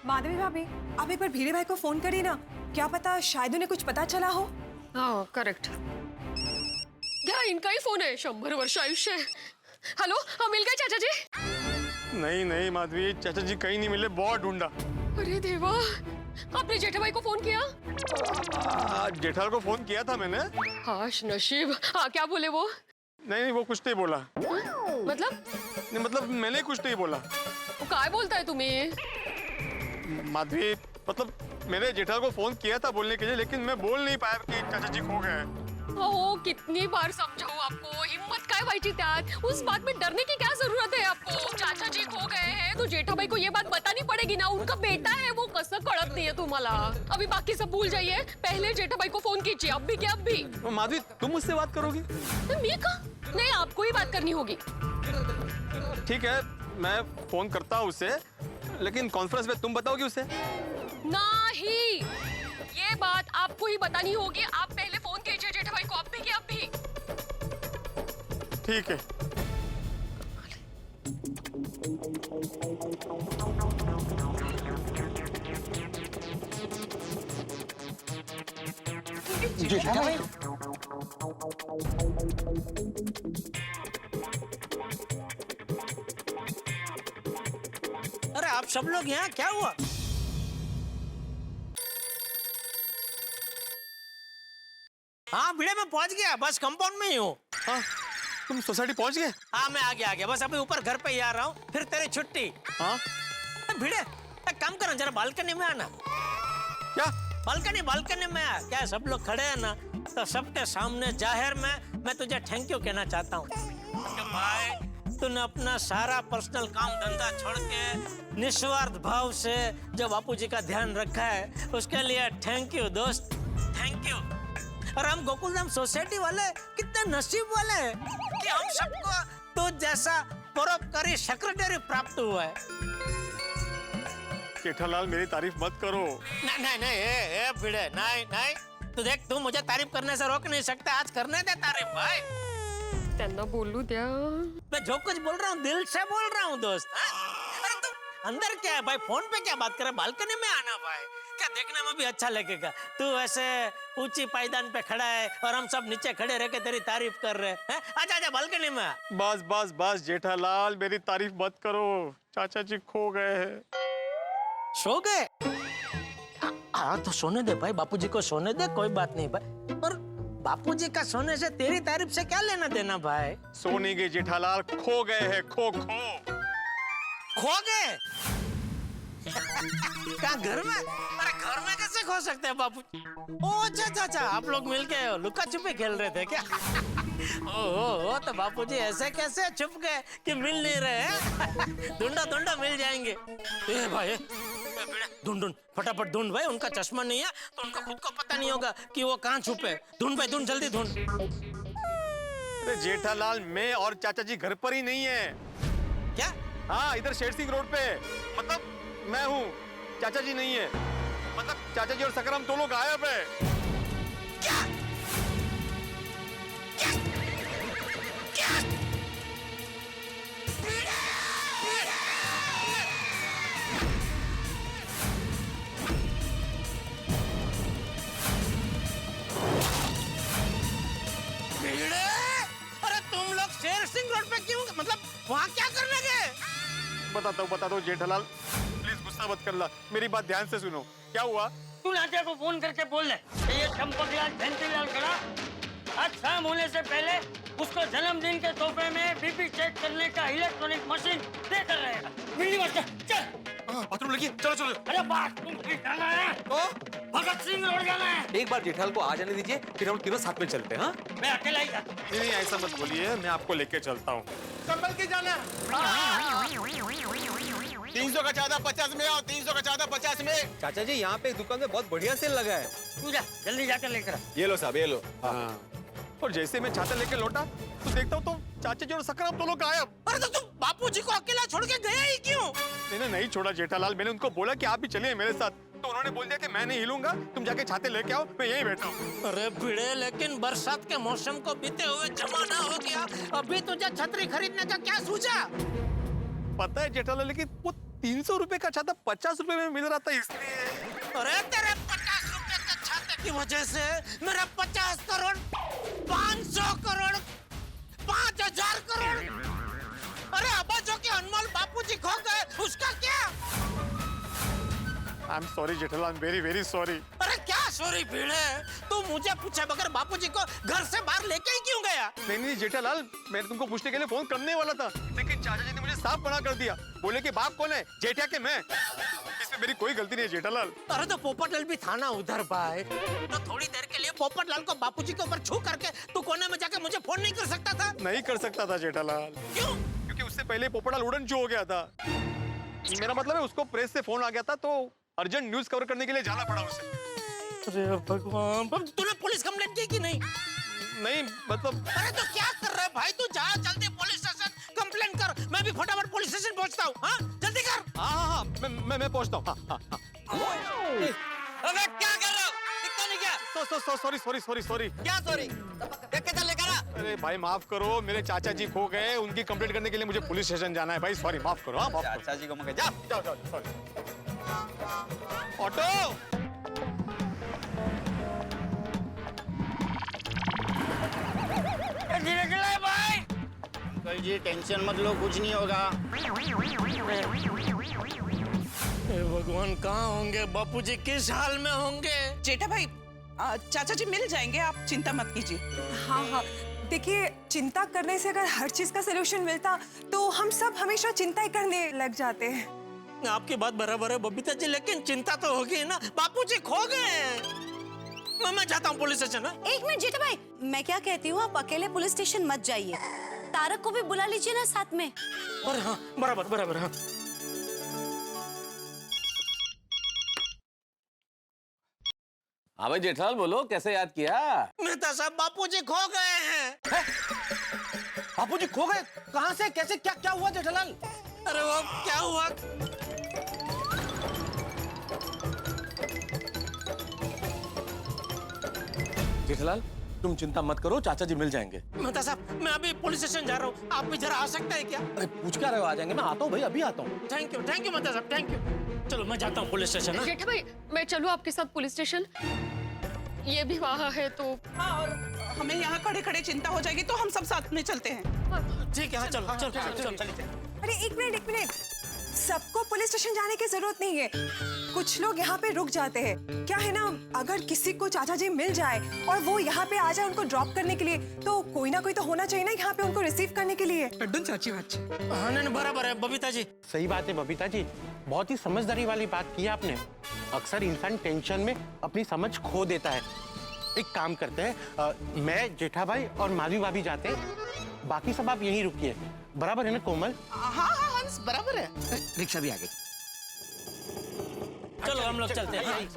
माधवी भाभी, आप एक बार भीड़े भाई को फोन करिए ना, क्या पता शायद उन्हें कुछ पता चला हो। हाँ करेक्ट। क्या इनका ही फोन है? 100 वर्ष आयुष्य है। हेलो, हाँ मिल गए चाचा जी? नहीं माधवी, चाचा जी कहीं नहीं मिले, बहुत ढूंढा। अरे देवा, आपने जेठा भाई को फोन किया? जेठालाल को फोन किया था मैंने। हाश नसीब। हाँ क्या बोले वो? नहीं वो कुछ नहीं बोला। मतलब? नहीं मतलब मैंने कुछ नहीं बोला। वो काय बोलता है तुम्हें? माधवी मतलब मैंने जेठालाल को फोन किया था बोलने के लिए, लेकिन मैं बोल नहीं पाया कि चाचा जी खो गए। ओहो, कितनी बार समझाऊं आपको, हिम्मत काय व्हायची त्यात? उस बात में डरने की क्या जरूरत है आपको? चाचा जी खो गए हैं तो जेठा भाई को ये बात बतानी पड़ेगी ना, उनका बेटा है वो, कसं कळत नहीं है तुम्हाला? अभी बाकी सब भूल जाइए, पहले जेठा भाई को फोन कीजिए, अब भी क्या अब भी। माधवी तुम मुझसे बात करोगी? मैं का? नहीं, आपको ही बात करनी होगी। ठीक है, मैं फोन करता हूँ उसे, लेकिन कॉन्फ्रेंस में तुम बताओगी उसे? नहीं, ये बात आपको ही बतानी होगी। आप पहले फोन कीजिए जेठा भाई को, अब भी क्या अब भी। ठीक है। जेठा भाई, अरे आप सब लोग यहाँ, क्या हुआ? हाँ भिड़े में पहुंच गया, बस कंपाउंड में ही हूँ। हाँ, तुम सोसाइटी पहुंच गए? हाँ मैं आ गया, बस अभी ऊपर घर पे ही आ रहा हूँ, फिर तेरी छुट्टी। हाँ भिड़े एक काम करना, जरा बालकनी में आना। क्या? बालकनी में आ। क्या सब लोग खड़े हैं ना, तो सबके सामने जाहिर में मैं तुझे थैंक यू कहना चाहता हूँ। भाई तूने अपना सारा पर्सनल काम धंधा छोड़ के निस्वार्थ भाव से जो बापू जी का ध्यान रखा है, उसके लिए थैंक यू दोस्त, थैंक यू। और हम गोकुलधाम सोसाइटी वाले कितने नसीब वाले हैं कि हम सबको तो जैसा परोपकारी सेक्रेटरी प्राप्त हुआ है। जेठालाल मेरी तारीफ मत करो। नहीं ए भिड़े, नहीं तू देख, तू मुझे तारीफ करने से रोक नहीं सकता, आज करने दे तारीफ भाई। त्यांना बोलू द्या। मैं जो कुछ बोल रहा हूँ दिल से बोल रहा हूँ दोस्त। अरे तू अंदर क्या है भाई, फोन पे क्या बात कर रहा है? बालकनी में आना भाई, क्या देखने में भी अच्छा लगेगा। तू ऐसे ऊंची पायदान पे खड़ा है और हम सब नीचे खड़े रह के तेरी तारीफ कर रहे हैं। आजा बालकनी में। बस जेठालाल मेरी तारीफ मत करो, चाचा जी खो गए हैं। सो गए? हाँ तो सोने दे भाई, बापूजी को सोने दे, कोई बात नहीं भाई। और बापूजी का सोने से तेरी तारीफ से क्या लेना देना भाई? सोने के जेठालाल खो गए हैं, खो गए? क्या घर में? अरे घर में कैसे खो सकते हैं बापू? ओ अच्छा, आप लोग मिलके लुका छुपी खेल रहे थे क्या? ओ तो बापूजी ऐसे कैसे छुप गए कि मिल नहीं रहे हैं? ढूंढो मिल जाएंगे। ए भाई ढूंढ फटाफट ढूंढ भाई, उनका चश्मा नहीं है तो उनको खुद को पता नहीं होगा कि वो कहाँ छुपे। ढूंढ भाई ढूंढ, जल्दी ढूंढ। अरे जेठालाल मैं और चाचा जी घर पर ही नहीं है। क्या? हाँ इधर शेर सिंह रोड पे, मतलब मैं हूँ, चाचा जी नहीं है। मतलब चाचा जी और सकराम दोनों गायब है। क्या? अरे तुम लोग शेर सिंह रोड पे क्यों, मतलब वहाँ क्या करने गए? बताता हूँ जेठालाल, प्लीज गुस्सा मत करना, मेरी बात ध्यान से सुनो। क्या हुआ? तू नाचा को फोन करके बोल ले, ये चंपकलाल भैंसीलाल खड़ा आज शाम होने से पहले उसको जन्मदिन के तोहफे में बीपी चेक करने का इलेक्ट्रॉनिक मशीन देकर रहेगा। मिली मास्टर चल। बाथरूम लगी, चलो चलो। अरे बाथरूम पे जाना है तो भगत सिंह रोड जाना है। एक बार जेठालाल को आ जाने दीजिए, फिर हम तीनों साथ में चलते हैं। हाँ? मैं अकेला ही जाता हूँ। नहीं ऐसा मत बोलिए, मैं आपको लेके चलता हूँ। संभल के जाना। 300 का चादर 50 में आओ, 300 का चादर 50 में। चाचा जी यहाँ पे एक दुकान में बहुत बढ़िया सेल लगा है। तू जा जल्दी जाकर लेकर आ। ये लो साहब, ये लो। और जैसे मैं छाता लेके लौटा तो देखता हूँ तो चाचा जी और सकराम दोनों गायब। अरे तो तुम बापूजी को अकेला छोड़ के गया ही क्यों? मैंने नहीं छोड़ा जेठालाल, मैंने उनको बोला कि आप भी चलिए मेरे साथ, तो उन्होंने बोल दिया कि मैं नहीं हिलूंगा, तुम जाके छाते लेके आओ, मैं यहीं बैठा हूँ। अरे भिड़े, लेकिन बरसात के मौसम को बीते हुए जमाना हो गया, अभी तुझे छतरी खरीदने का क्या सूझा? पता है जेठालाल, लेकिन वो 300 रुपए का छाता 50 रुपए में मिल रहा था, इसलिए। अरे तेरे 50 रुपए के छाते की वजह से मेरा 50 करोड़, 500 करोड़, 5000 करोड़, अरे अब्बा जो के अनमोल बापूजी खो गए, उसका क्या? I am sorry Jethalal, very very sorry. अरे क्या सॉरी भिड़े, तू मुझे पूछे बगैर बापूजी को घर से बाहर लेके ही क्यों गया? नहीं जेठालाल, मैं तुमको पूछने के लिए फोन करने वाला था, लेकिन चाचा जी ने मुझे साफ मना कर दिया, बोले कि बाप कौन है, जेठा के मैं। इसमें मेरी कोई गलती नहीं है जेठालाल। अरे तो पोपटलाल भी था ना उधर भाई, तो थोड़ी देर के लिए पोपटलाल को बापूजी के ऊपर छू करके तू कोने में जाके मुझे फोन नहीं कर सकता था? नहीं कर सकता था जेठालाल। क्यों? क्योंकि उससे पहले पोपटलाल उड़न छू हो गया था। मेरा मतलब है उसको प्रेस से फोन आ गया था, तो अर्जेंट न्यूज कवर करने के लिए जाना पड़ा उसे। अरे भगवान, तूने पुलिस कंप्लेंट की कि नहीं? नहीं मतलब। अरे तो क्या कर रहा है भाई, तू जा जल्दी पुलिस स्टेशन कंप्लेंट कर, मैं भी फटाफट पुलिस स्टेशन पहुंचता हूँ। हाँ जल्दी कर। हाँ मैं पहुंचता हूँ। अबे क्या कर रहा हो, दिखता नहीं क्या? सॉरी। क्या सॉरी? देख के चल लेकर आ। अरे भाई माफ करो, मेरे चाचा जी खो गए, उनकी कंप्लेंट करने के लिए मुझे पुलिस स्टेशन जाना है भाई, सॉरी माफ करो। हाँ चाचा जी को मगर जाओ सॉरी। ऑटो। धीरे चला भाई। अंकल जी टेंशन मत लो, कुछ नहीं होगा। हे भगवान, कहाँ होंगे बापूजी, किस हाल में होंगे? जेठा भाई, चाचा जी मिल जाएंगे, आप चिंता मत कीजिए। हाँ, देखिए चिंता करने से अगर हर चीज का सलूशन मिलता तो हम सब हमेशा चिंता ही करने लग जाते हैं। आपकी बात बराबर है बबीता जी, लेकिन चिंता तो होगी ना, बापूजी खो गए। मैं जाता हूँ पुलिस स्टेशन। एक मिनट जेठा भाई, मैं क्या कहती हूँ, आप अकेले पुलिस स्टेशन मत जाइए, तारक को भी बुला लीजिए ना साथ में। और हाँ बराबर। हाँ हाँ भाई जेठालाल बोलो, कैसे याद किया? मेहता साहब, बापूजी खो गए हैं। बापूजी खो गए? कहाँ से, कैसे, क्या हुआ जेठालाल? अरे वो क्या हुआ, जेठालाल तुम चिंता मत करो, चाचा जी मिल जाएंगे। मेहता साहब, मैं अभी पुलिस स्टेशन जा रहा हूँ, आप भी जरा आ सकते हैं क्या? अरे पूछ क्या रहे हो, आ जाएंगे, मैं आता हूँ भाई, अभी आता हूँ। थैंक यू मेहता साहब, थैंक यू। चलो मैं जाता हूँ पुलिस स्टेशन। हाँ? जेठा भाई, मैं चलूँ आपके साथ पुलिस स्टेशन? ये भी वहाँ है तो। हाँ, और हमें यहाँ खड़े खड़े चिंता हो जाएगी, तो हम सब साथ में चलते हैं। ठीक है, चलो। अरे एक मिनट, सबको पुलिस स्टेशन जाने की जरूरत नहीं है, कुछ लोग यहाँ पे रुक जाते हैं। क्या है ना, अगर किसी को चाचा जी मिल जाए और वो यहाँ पे आ जाए उनको ड्रॉप करने के लिए, तो कोई ना कोई तो होना चाहिए ना यहाँ पे उनको रिसीव करने के लिए। चाची बात। हाँ नहीं बराबर है बबीता जी। सही बात है बबीता जी, बहुत ही समझदारी वाली बात की आपने। अक्सर इंसान टेंशन में अपनी समझ खो देता है। एक काम करते हैं, मैं जेठा भाई और माधवी भाभी जाते हैं, बाकी सब आप यहीं रुकिए, बराबर है ना कोमल? हाँ हंस, बराबर है। रिक्शा भी आ गई। चलो हम लोग चलते हैं।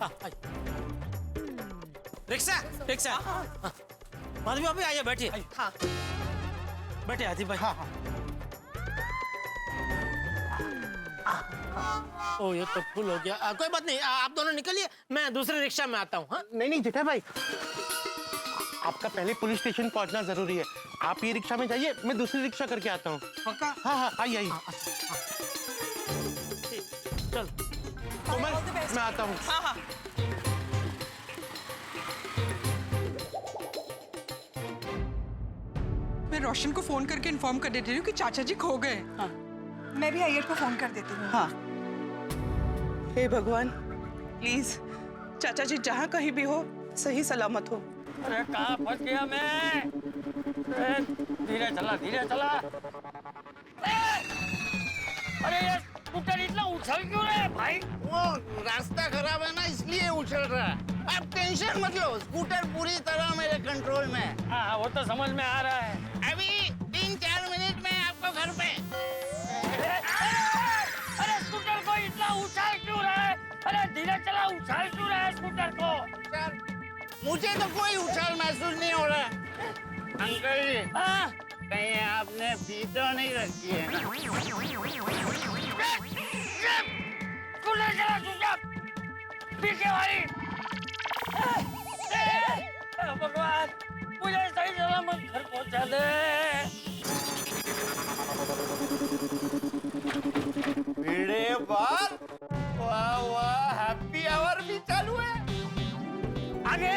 रिक्शा। माधवी भाभी आइए, बैठिए। हाँ बैठे आदि भाई। हाँ। ओ ये तो फुल हो गया। कोई बात नहीं, आप दोनों निकलिए, मैं दूसरे रिक्शा में आता हूँ। हाँ? नहीं जेठा भाई, आपका पहले पुलिस स्टेशन पहुंचना जरूरी है। आप ये रिक्शा में जाइए, मैं दूसरी रिक्शा करके आता हूँ। पक्का? हाँ आइए। चल कोमल, मैं आता हूँ। हाँ। मैं रोशन को फोन करके इन्फॉर्म कर देती हूँ कि चाचा जी खो गए। हाँ। मैं भी अय्यर को फोन कर देती हूँ। हाँ। हे भगवान, प्लीज चाचा जी जहाँ कहीं भी हो, सही सलामत हो। अरे कहाँ फंस गया मैं? धीरे चला। अरे ये स्कूटर इतना उछल क्यों रहे हैं भाई? वो रास्ता खराब है ना, इसलिए उछल रहा है। आप टेंशन मत लो, स्कूटर पूरी तरह मेरे कंट्रोल में है। हाँ वो तो समझ में आ रहा है। अभी 3-4 मिनट में आपको घर पे। अरे स्कूटर को इतना उछाल क्यों रहा है? अरे धीरे चला, उछाल क्यों रहा है स्कूटर को? मुझे तो कोई उछाल महसूस नहीं हो रहा। अंकल जी, कहीं आपने पी तो नहीं रखी है ना? स्कूटर चला चुपचाप, पीछे वाली। भगवान मुझे सही सलामत घर पहुंचा दे। भिड़े बाल, वाह वाह, हैप्पी आवर भी चालू है। आगे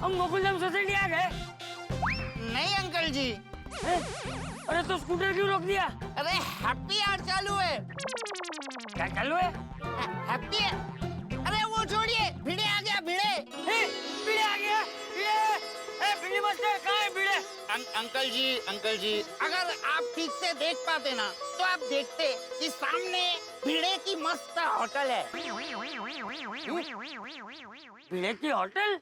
हम गोकुलधाम सोसाइटी आ गए। नहीं अंकल जी। अरे तो स्कूटर क्यों रोक दिया? अरे हैप्पी आवर चालू है। क्या चालू है? हैप्पी। अरे वो छोड़िए, भिड़े आ गया, भिड़े। भिड़े आ गया, भिड़े मास्टर कहाँ है भिड़े? अंकल जी, अगर आप ठीक से देख पाते ना तो आप देखते कि सामने भिड़े की मस्त होटल है। भिड़े की होटल?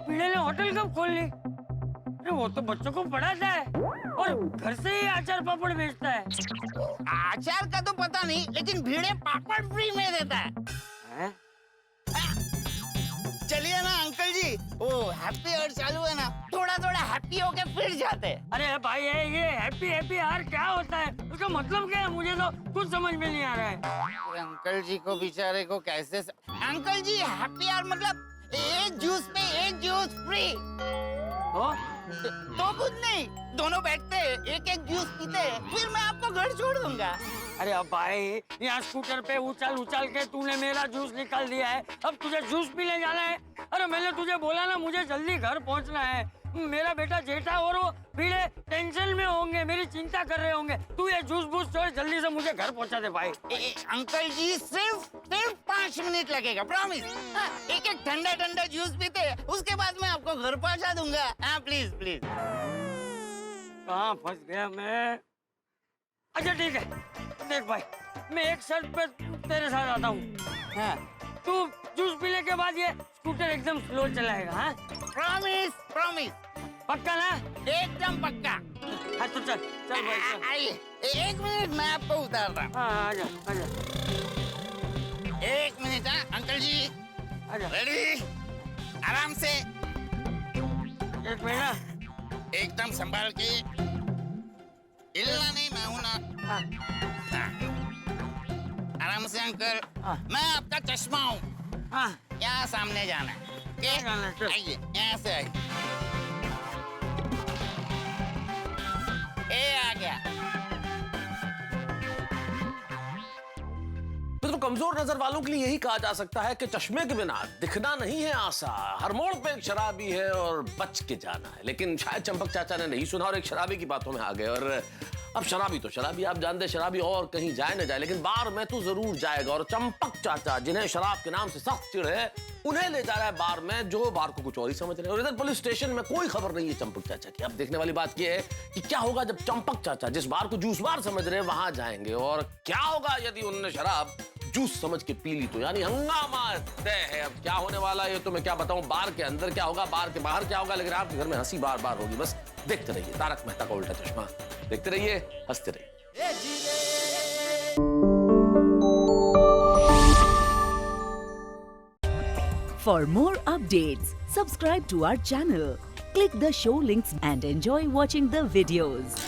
भिड़े ने होटल कब खोल ली? अरे वो तो बच्चों को पढ़ाता है और घर से ही अचार पापड़ बेचता है। अचार का तो पता नहीं, लेकिन भिड़े पापड़ फ्री में देता है। चलिए ना अंकल जी, वो हैप्पी आवर चालू है ना, थोड़ा थोड़ा हैप्पी होके फिर जाते हैं। अरे भाई ये हैप्पी आवर क्या होता है? उसका मतलब क्या है? मुझे तो कुछ समझ में नहीं आ रहा है। अंकल जी को बेचारे को कैसे अंकल जी, हैप्पी आवर मतलब एक जूस पे एक जूस फ्री। तो कुछ नहीं, दोनों बैठते एक एक जूस पीते, फिर मैं आपको घर छोड़ दूंगा। अरे अब भाई यहाँ स्कूटर पे उछल के तूने मेरा जूस निकाल दिया है, अब तुझे जूस पीने जाना है? अरे मैंने तुझे बोला ना मुझे जल्दी घर पहुँचना है। मेरा बेटा जेठा और वो भिड़े टेंशन में होंगे, मेरी चिंता कर रहे होंगे। तू ये जूस बूस छोड़, जल्दी से मुझे घर पहुँचा दे भाई। अंकल जी सिर्फ 5 मिनट लगेगा, प्रॉमिस। एक एक ठंडा ठंडा जूस पीते, उसके बाद मैं आपको घर पहुँचा दूंगा। हाँ प्लीज प्लीज। कहाँ फंस गया मैं? अच्छा ठीक है, देख भाई मैं एक शर्त पे तेरे साथ आता हूँ। हाँ, तू जूस पीने के बाद ये स्कूटर एकदम स्लो चलाएगा। हाँ प्रॉमिस प्रॉमिस। पक्का ना? एकदम पक्का। हाँ तो चल भाई। आइए, 1 मिनट मैं आपको उतार रहा हूँ। हाँ आजा। 1 मिनट। हाँ अंकल जी, रेडी? आराम से। 1 मिनट। एकदम संभाल के, हिलना नहीं, मैं हूं ना। हाँ। आराम से अंकल। मैं आपका चश्मा हूँ। हाँ। यहाँ सामने जाना है। आइए, यहाँ से आइए। आ गया। तो कमजोर नजर वालों के लिए यही कहा जा सकता है कि चश्मे के बिना दिखना नहीं है आसान। हर मोड़ पे एक शराबी है और बच के जाना है। लेकिन शायद चंपक चाचा ने नहीं सुना और एक शराबी की बातों में आ गए। और अब शराबी तो शराबी, आप जानते शराबी और कहीं जाए न जाए, लेकिन बार में तो जरूर जाएगा। और चंपक चाचा जिन्हें शराब के नाम से सख्त चिढ़ है, उन्हें ले जा रहा है बार में, जो बार को कुछ और ही समझ रहे हैं। और इधर पुलिस स्टेशन में कोई खबर नहीं है चंपक चाचा की। अब देखने वाली बात यह है कि क्या होगा जब चंपक चाचा जिस बार को जूस बार समझ रहे हैं वहां जाएंगे, और क्या होगा यदि उन्होंने शराब जूस समझ के पी ली तो। यानी हंगामा तय है। अब क्या होने वाला है ये तो मैं क्या बताऊं। बार के अंदर क्या होगा, बार के बाहर क्या होगा, लेकिन आपके घर में हंसी बार बार होगी। बस देखते रहिए तारक मेहता का उल्टा चश्मा, देखते रहिए, हंसते रहिए। For more updates, subscribe to our channel, click the show links and enjoy watching the videos.